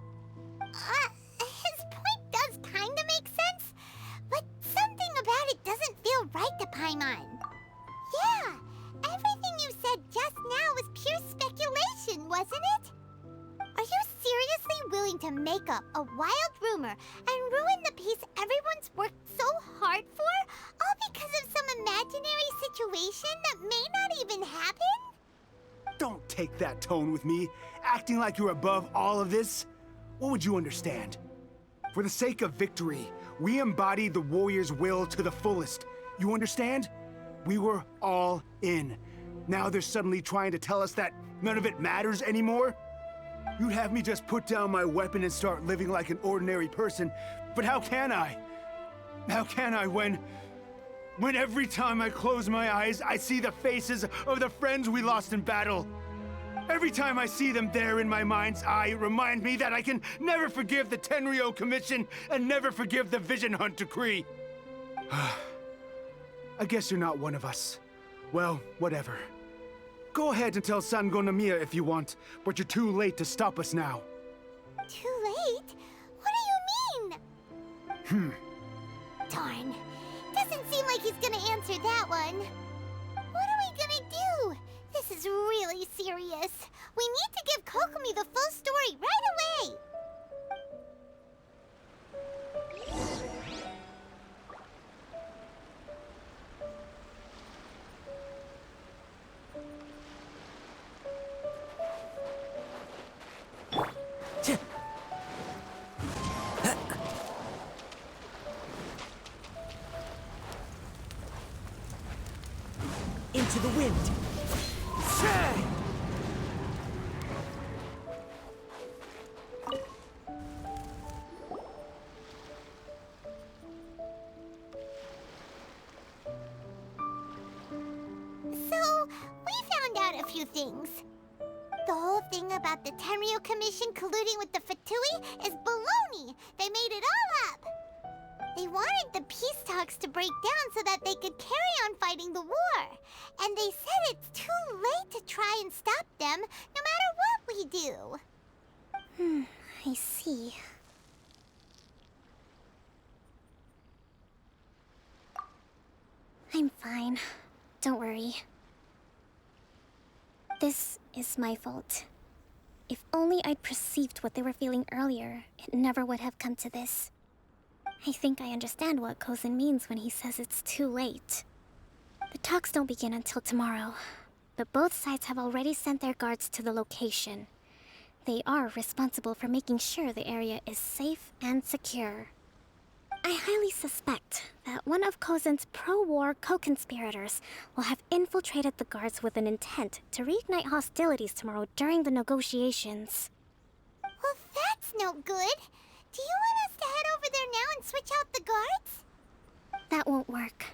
His point does kinda make sense, but something about it doesn't feel right to Paimon. Yeah, everything you said just now was pure speculation, wasn't it? Are you seriously willing to make up a wild rumor and ruin the peace everyone's worked so hard for, all because of some imaginary situation that may not even happen? Don't take that tone with me, acting like you're above all of this. What would you understand? For the sake of victory, we embodied the warrior's will to the fullest. You understand? We were all in. Now they're suddenly trying to tell us that none of it matters anymore? You'd have me just put down my weapon and start living like an ordinary person, but how can I? How can I when every time I close my eyes, I see the faces of the friends we lost in battle? Every time I see them there in my mind's eye, it reminds me that I can never forgive the Tenryou Commission and never forgive the Vision Hunt decree. I guess you're not one of us. Well, whatever. Go ahead and tell Sangonomiya if you want, but you're too late to stop us now. Too late? What do you mean? Darn. Doesn't seem like he's gonna answer that one. What are we gonna do? This is really serious. We need to give Kokomi the full story right away. Into the wind. So, we found out a few things. The whole thing about the Tenryou Commission colluding with the Fatui is baloney. They made it all up. They wanted the peace talks to break down so that they could carry on fighting the war. And they said it's too late to try and stop them, no matter what we do. I see. I'm fine. Don't worry. This is my fault. If only I'd perceived what they were feeling earlier, it never would have come to this. I think I understand what Kozen means when he says it's too late. The talks don't begin until tomorrow, but both sides have already sent their guards to the location. They are responsible for making sure the area is safe and secure. I highly suspect that one of Kozen's pro-war co-conspirators will have infiltrated the guards with an intent to reignite hostilities tomorrow during the negotiations. Well, that's no good. Do you want us to head over there now and switch out the guards? That won't work.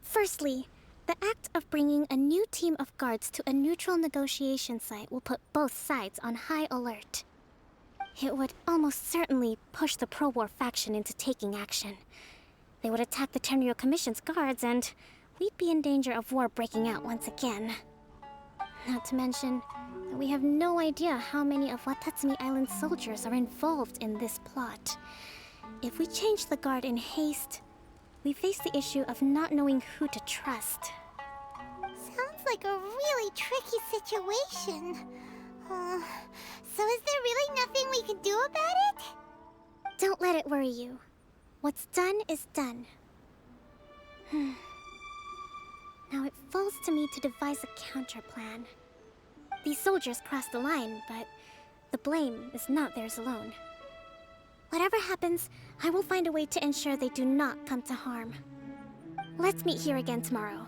Firstly, the act of bringing a new team of guards to a neutral negotiation site will put both sides on high alert. It would almost certainly push the pro-war faction into taking action. They would attack the Tenryou Commission's guards, and we'd be in danger of war breaking out once again. Not to mention that we have no idea how many of Watatsumi Island's soldiers are involved in this plot. If we change the guard in haste, we face the issue of not knowing who to trust. Sounds like a really tricky situation. So is there really nothing we can do about it? Don't let it worry you. What's done is done. Now it it falls to me to devise a counterplan. These soldiers crossed the line, but the blame is not theirs alone. Whatever happens, I will find a way to ensure they do not come to harm. Let's meet here again tomorrow.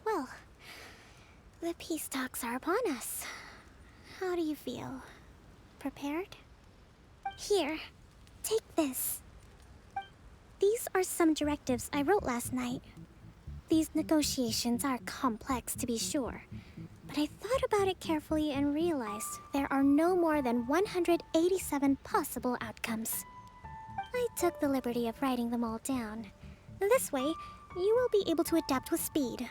Well, the peace talks are upon us. How do you feel? Prepared? Here, take this. These are some directives I wrote last night. These negotiations are complex, to be sure, but I thought about it carefully and realized there are no more than 187 possible outcomes. I took the liberty of writing them all down. This way, you will be able to adapt with speed,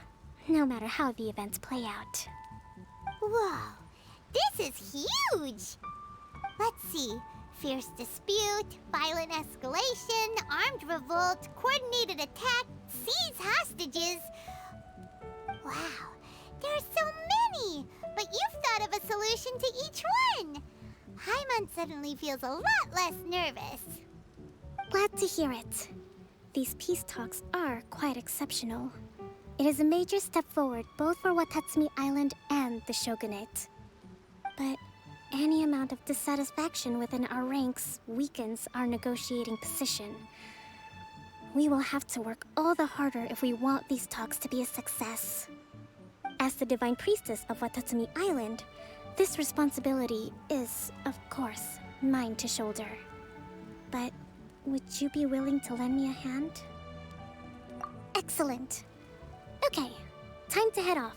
no matter how the events play out. Whoa, this is huge! Let's see. Fierce dispute, violent escalation, armed revolt, coordinated attack, seize hostages. Wow, there are so many! But you've thought of a solution to each one! Paimon suddenly feels a lot less nervous. Glad to hear it. These peace talks are quite exceptional. It is a major step forward both for Watatsumi Island and the Shogunate. But any amount of dissatisfaction within our ranks weakens our negotiating position. We will have to work all the harder if we want these talks to be a success. As the Divine Priestess of Watatsumi Island, this responsibility is, of course, mine to shoulder. But would you be willing to lend me a hand? Excellent. Okay, time to head off.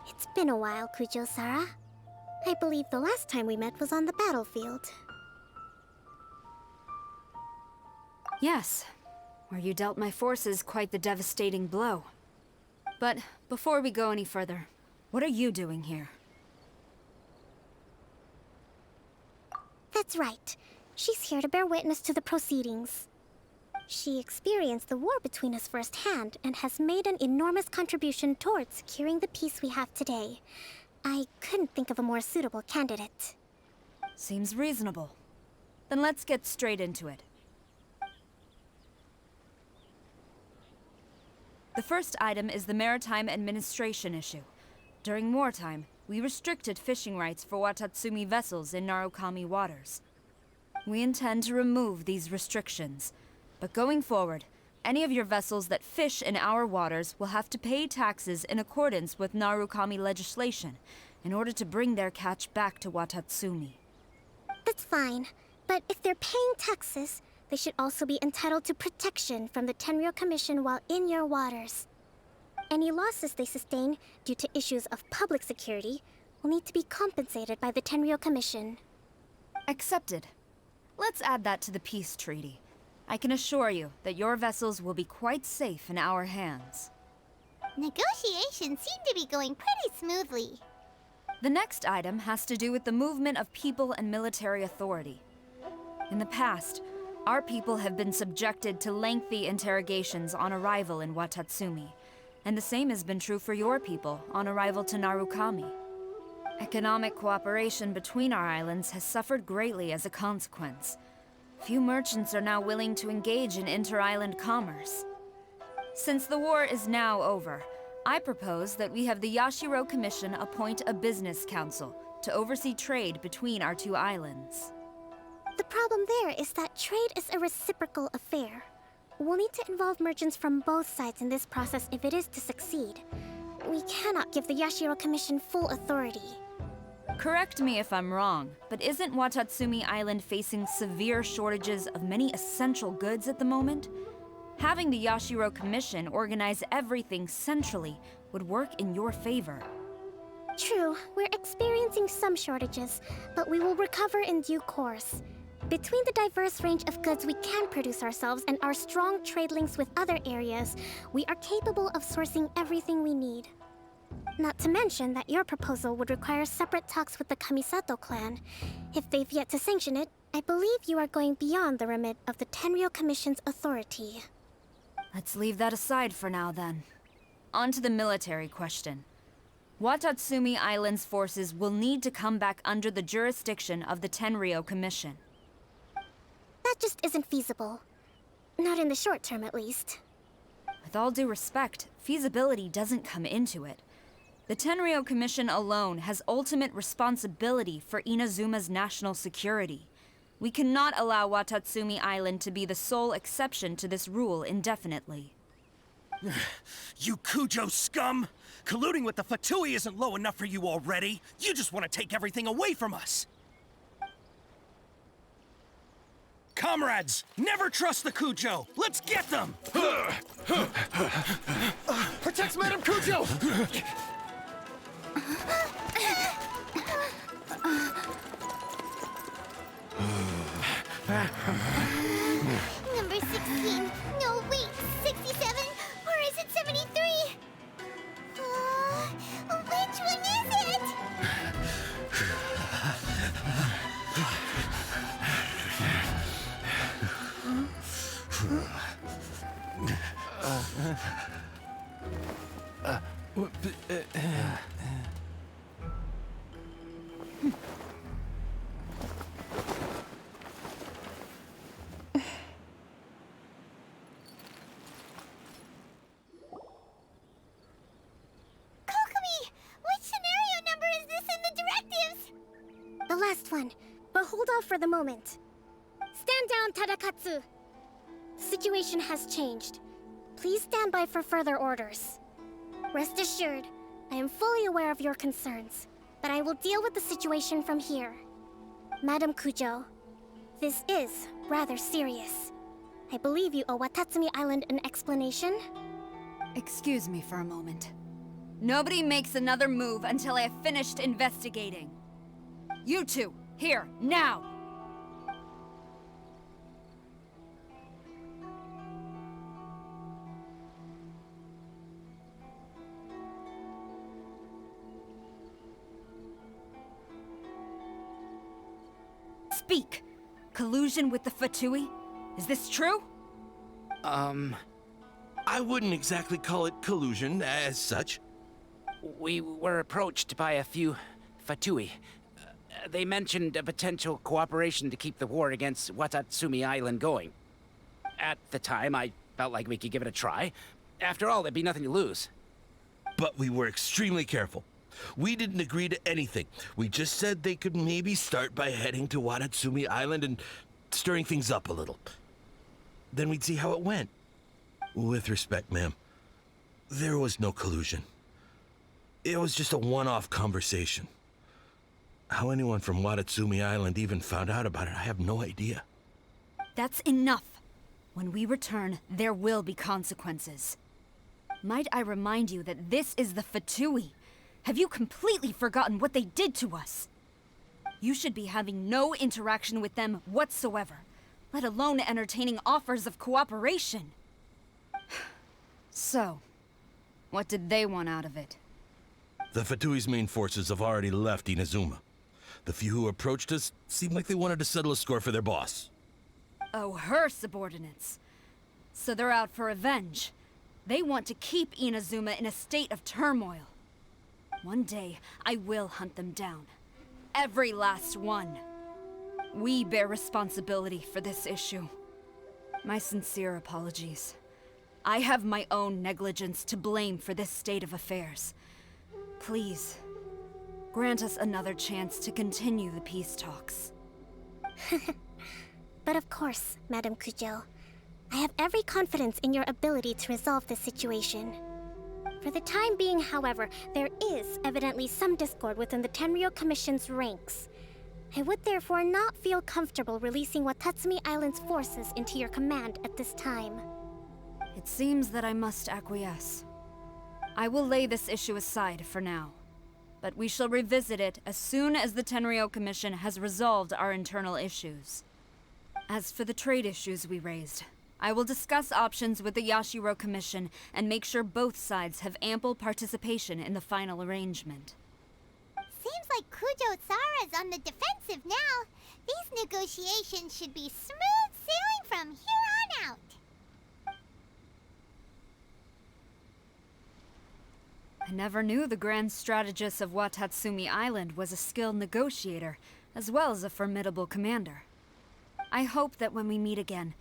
It's been a while, Kujo-Sara. I believe the last time we met was on the battlefield. Yes. where you dealt my forces quite the devastating blow. But before we go any further, what are you doing here? That's right. She's here to bear witness to the proceedings. She experienced the war between us firsthand and has made an enormous contribution towards securing the peace we have today. I couldn't think of a more suitable candidate. Seems reasonable. Then let's get straight into it. The first item is the Maritime Administration issue. During wartime, we restricted fishing rights for Watatsumi vessels in Narukami waters. We intend to remove these restrictions, but going forward, any of your vessels that fish in our waters will have to pay taxes in accordance with Narukami legislation in order to bring their catch back to Watatsumi. That's fine, but if they're paying taxes, they should also be entitled to protection from the Tenryou Commission while in your waters. Any losses they sustain due to issues of public security will need to be compensated by the Tenryou Commission. Accepted. Let's add that to the peace treaty. I can assure you that your vessels will be quite safe in our hands. Negotiations seem to be going pretty smoothly. The next item has to do with the movement of people and military authority. In the past, our people have been subjected to lengthy interrogations on arrival in Watatsumi, and the same has been true for your people on arrival to Narukami. Economic cooperation between our islands has suffered greatly as a consequence. Few merchants are now willing to engage in inter-island commerce. Since the war is now over, I propose that we have the Yashiro Commission appoint a business council to oversee trade between our two islands. The problem there is that trade is a reciprocal affair. We'll need to involve merchants from both sides in this process if it is to succeed. We cannot give the Yashiro Commission full authority. Correct me if I'm wrong, but isn't Watatsumi Island facing severe shortages of many essential goods at the moment? Having the Yashiro Commission organize everything centrally would work in your favor. True, we're experiencing some shortages, but we will recover in due course. Between the diverse range of goods we can produce ourselves and our strong trade links with other areas, we are capable of sourcing everything we need. Not to mention that your proposal would require separate talks with the Kamisato clan. If they've yet to sanction it, I believe you are going beyond the remit of the Tenryou Commission's authority. Let's leave that aside for now, then. On to the military question. Watatsumi Island's forces will need to come back under the jurisdiction of the Tenryou Commission. That just isn't feasible. Not in the short term, at least. With all due respect, feasibility doesn't come into it. The Tenryou Commission alone has ultimate responsibility for Inazuma's national security. We cannot allow Watatsumi Island to be the sole exception to this rule indefinitely. You Kujo scum! Colluding with the Fatui isn't low enough for you already. You just want to take everything away from us. Comrades, never trust the Kujo. Let's get them! Protect Madame Kujo! Number 16. No, wait. 67? Or is it 73? Which one is it? Kokomi! Which scenario number is this in the directives? The last one, but hold off for the moment. Stand down, Tadakatsu! The situation has changed. Please stand by for further orders. Rest assured, I am fully aware of your concerns, but I will deal with the situation from here. Madam Kujo, this is rather serious. I believe you owe Watatsumi Island an explanation. Excuse me for a moment. Nobody makes another move until I have finished investigating. You two, here, now! Speak! Collusion with the Fatui? Is this true? I wouldn't exactly call it collusion as such. We were approached by a few Fatui. They mentioned a potential cooperation to keep the war against Watatsumi Island going. At the time, I felt like we could give it a try. After all, there'd be nothing to lose. But we were extremely careful. We didn't agree to anything. We just said they could maybe start by heading to Watatsumi Island and stirring things up a little. Then we'd see how it went. With respect, ma'am, there was no collusion. It was just a one-off conversation. How anyone from Watatsumi Island even found out about it, I have no idea. That's enough. When we return, there will be consequences. Might I remind you that this is the Fatui? Have you completely forgotten what they did to us? You should be having no interaction with them whatsoever, let alone entertaining offers of cooperation. So, what did they want out of it? The Fatui's main forces have already left Inazuma. The few who approached us seemed like they wanted to settle a score for their boss. Oh, her subordinates. So they're out for revenge. They want to keep Inazuma in a state of turmoil. One day, I will hunt them down. Every last one. We bear responsibility for this issue. My sincere apologies. I have my own negligence to blame for this state of affairs. Please, grant us another chance to continue the peace talks. But of course, Madam Kujo. I have every confidence in your ability to resolve this situation. For the time being, however, there is evidently some discord within the Tenryou Commission's ranks. I would therefore not feel comfortable releasing Watatsumi Island's forces into your command at this time. It seems that I must acquiesce. I will lay this issue aside for now, but we shall revisit it as soon as the Tenryou Commission has resolved our internal issues. As for the trade issues we raised, I will discuss options with the Yashiro Commission and make sure both sides have ample participation in the final arrangement. Seems like Kujo-sara's on the defensive now. These negotiations should be smooth sailing from here on out. I never knew the grand strategist of Watatsumi Island was a skilled negotiator, as well as a formidable commander. I hope that when we meet again,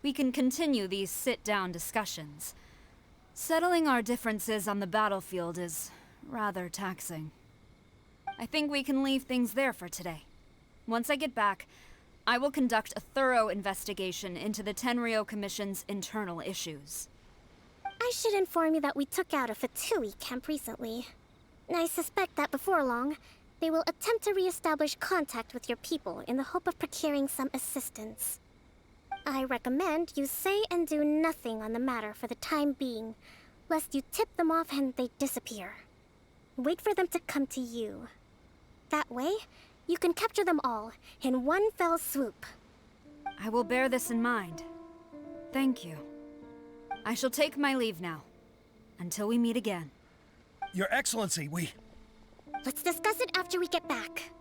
we can continue these sit-down discussions. Settling our differences on the battlefield is rather taxing. I think we can leave things there for today. Once I get back, I will conduct a thorough investigation into the Tenryou Commission's internal issues. I should inform you that we took out a Fatui camp recently. I suspect that before long, they will attempt to re-establish contact with your people in the hope of procuring some assistance. I recommend you say and do nothing on the matter for the time being, lest you tip them off and they disappear. Wait for them to come to you. That way, you can capture them all in one fell swoop. I will bear this in mind. Thank you. I shall take my leave now. Until we meet again. Your Excellency, we... Let's discuss it after we get back.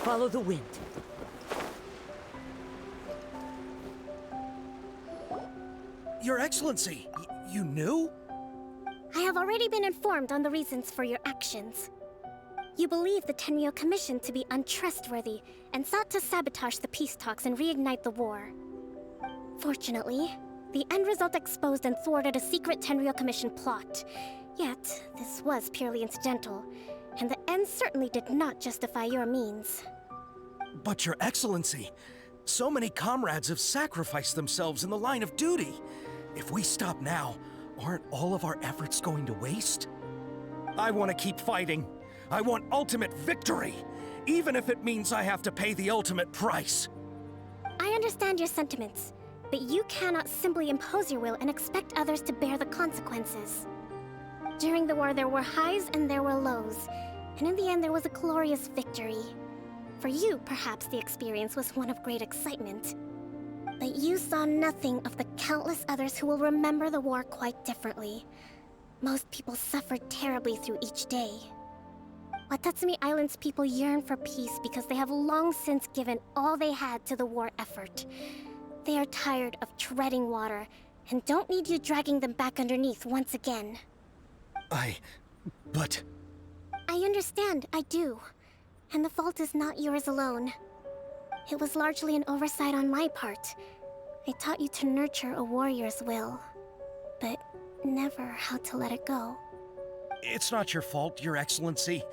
Follow the wind. Your Excellency, you knew? I have already been informed on the reasons for your actions. You believe the Tenryou Commission to be untrustworthy and sought to sabotage the peace talks and reignite the war. Fortunately, the end result exposed and thwarted a secret Tenryou Commission plot. Yet, this was purely incidental, and the end ends certainly did not justify your means. But Your Excellency, so many comrades have sacrificed themselves in the line of duty. If we stop now, aren't all of our efforts going to waste? I want to keep fighting. I want ultimate victory, even if it means I have to pay the ultimate price. I understand your sentiments, but you cannot simply impose your will and expect others to bear the consequences. During the war, there were highs and there were lows, and in the end, there was a glorious victory. For you, perhaps the experience was one of great excitement. But you saw nothing of the countless others who will remember the war quite differently. Most people suffered terribly through each day. Watatsumi Island's people yearn for peace because they have long since given all they had to the war effort. They are tired of treading water and don't need you dragging them back underneath once again. But... I understand, I do. And the fault is not yours alone. It was largely an oversight on my part. I taught you to nurture a warrior's will, but never how to let it go. It's not your fault, Your Excellency.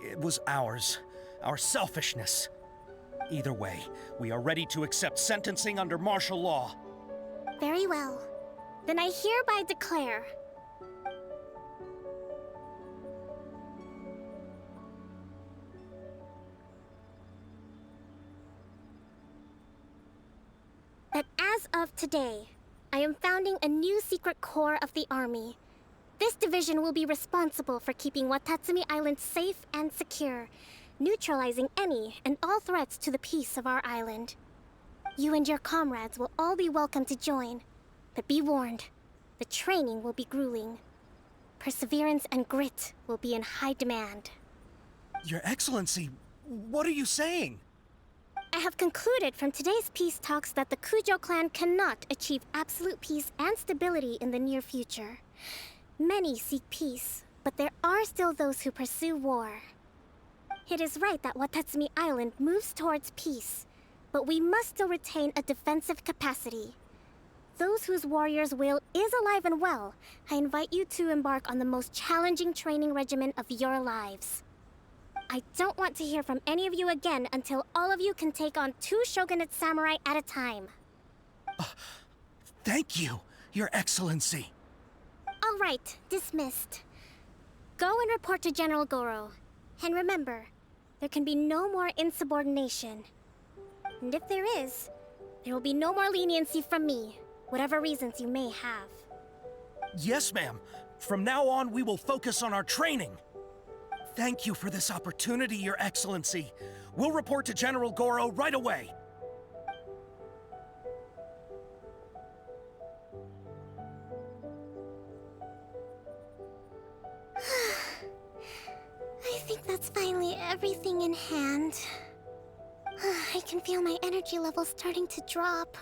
It was ours. Our selfishness. Either way, we are ready to accept sentencing under martial law. Very well. Then I hereby declare... that as of today, I am founding a new secret corps of the army. This division will be responsible for keeping Watatsumi Island safe and secure, neutralizing any and all threats to the peace of our island. You and your comrades will all be welcome to join, but be warned, the training will be grueling. Perseverance and grit will be in high demand. Your Excellency, what are you saying? I have concluded from today's peace talks that the Kujo clan cannot achieve absolute peace and stability in the near future. Many seek peace, but there are still those who pursue war. It is right that Watatsumi Island moves towards peace, but we must still retain a defensive capacity. Those whose warrior's will is alive and well, I invite you to embark on the most challenging training regimen of your lives. I don't want to hear from any of you again until all of you can take on 2 shogunate samurai at a time. Thank you, Your Excellency. All right, dismissed. Go and report to General Goro. And remember, there can be no more insubordination. And if there is, there will be no more leniency from me, whatever reasons you may have. Yes, ma'am. From now on, we will focus on our training. Thank you for this opportunity, Your Excellency. We'll report to General Goro right away. I think that's finally everything in hand. I can feel my energy levels starting to drop.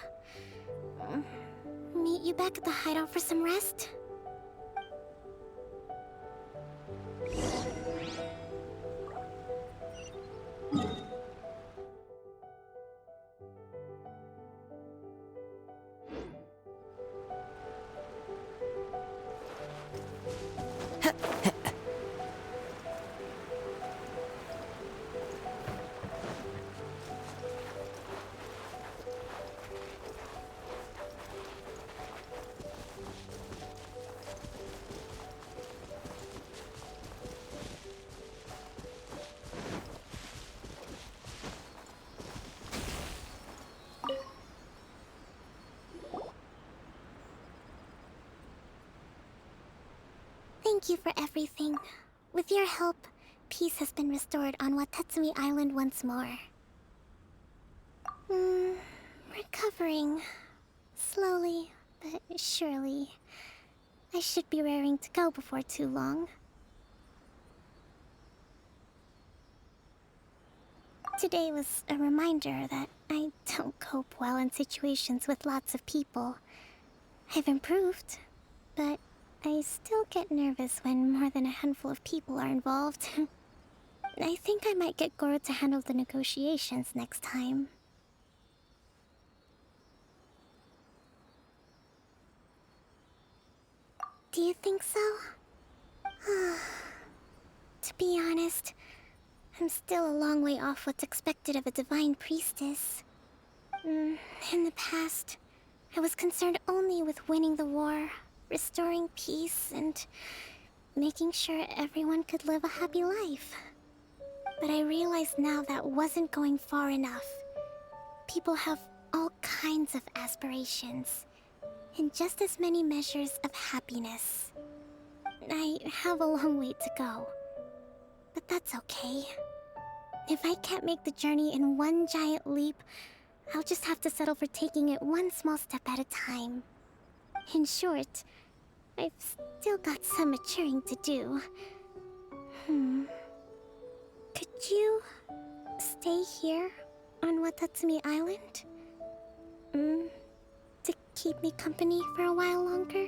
Meet you back at the hideout for some rest? Thank you for everything. With your help, peace has been restored on Watatsumi Island once more. Recovering. Slowly, but surely. I should be raring to go before too long. Today was a reminder that I don't cope well in situations with lots of people. I've improved, but I still get nervous when more than a handful of people are involved. I think I might get Goro to handle the negotiations next time. Do you think so? To be honest, I'm still a long way off what's expected of a divine priestess. In the past, I was concerned only with winning the war, restoring peace, and making sure everyone could live a happy life. But I realize now that wasn't going far enough. People have all kinds of aspirations, and just as many measures of happiness. I have a long way to go, but that's okay. If I can't make the journey in one giant leap, I'll just have to settle for taking it one small step at a time. In short, I've still got some maturing to do. Could you stay here on Watatsumi Island? To keep me company for a while longer?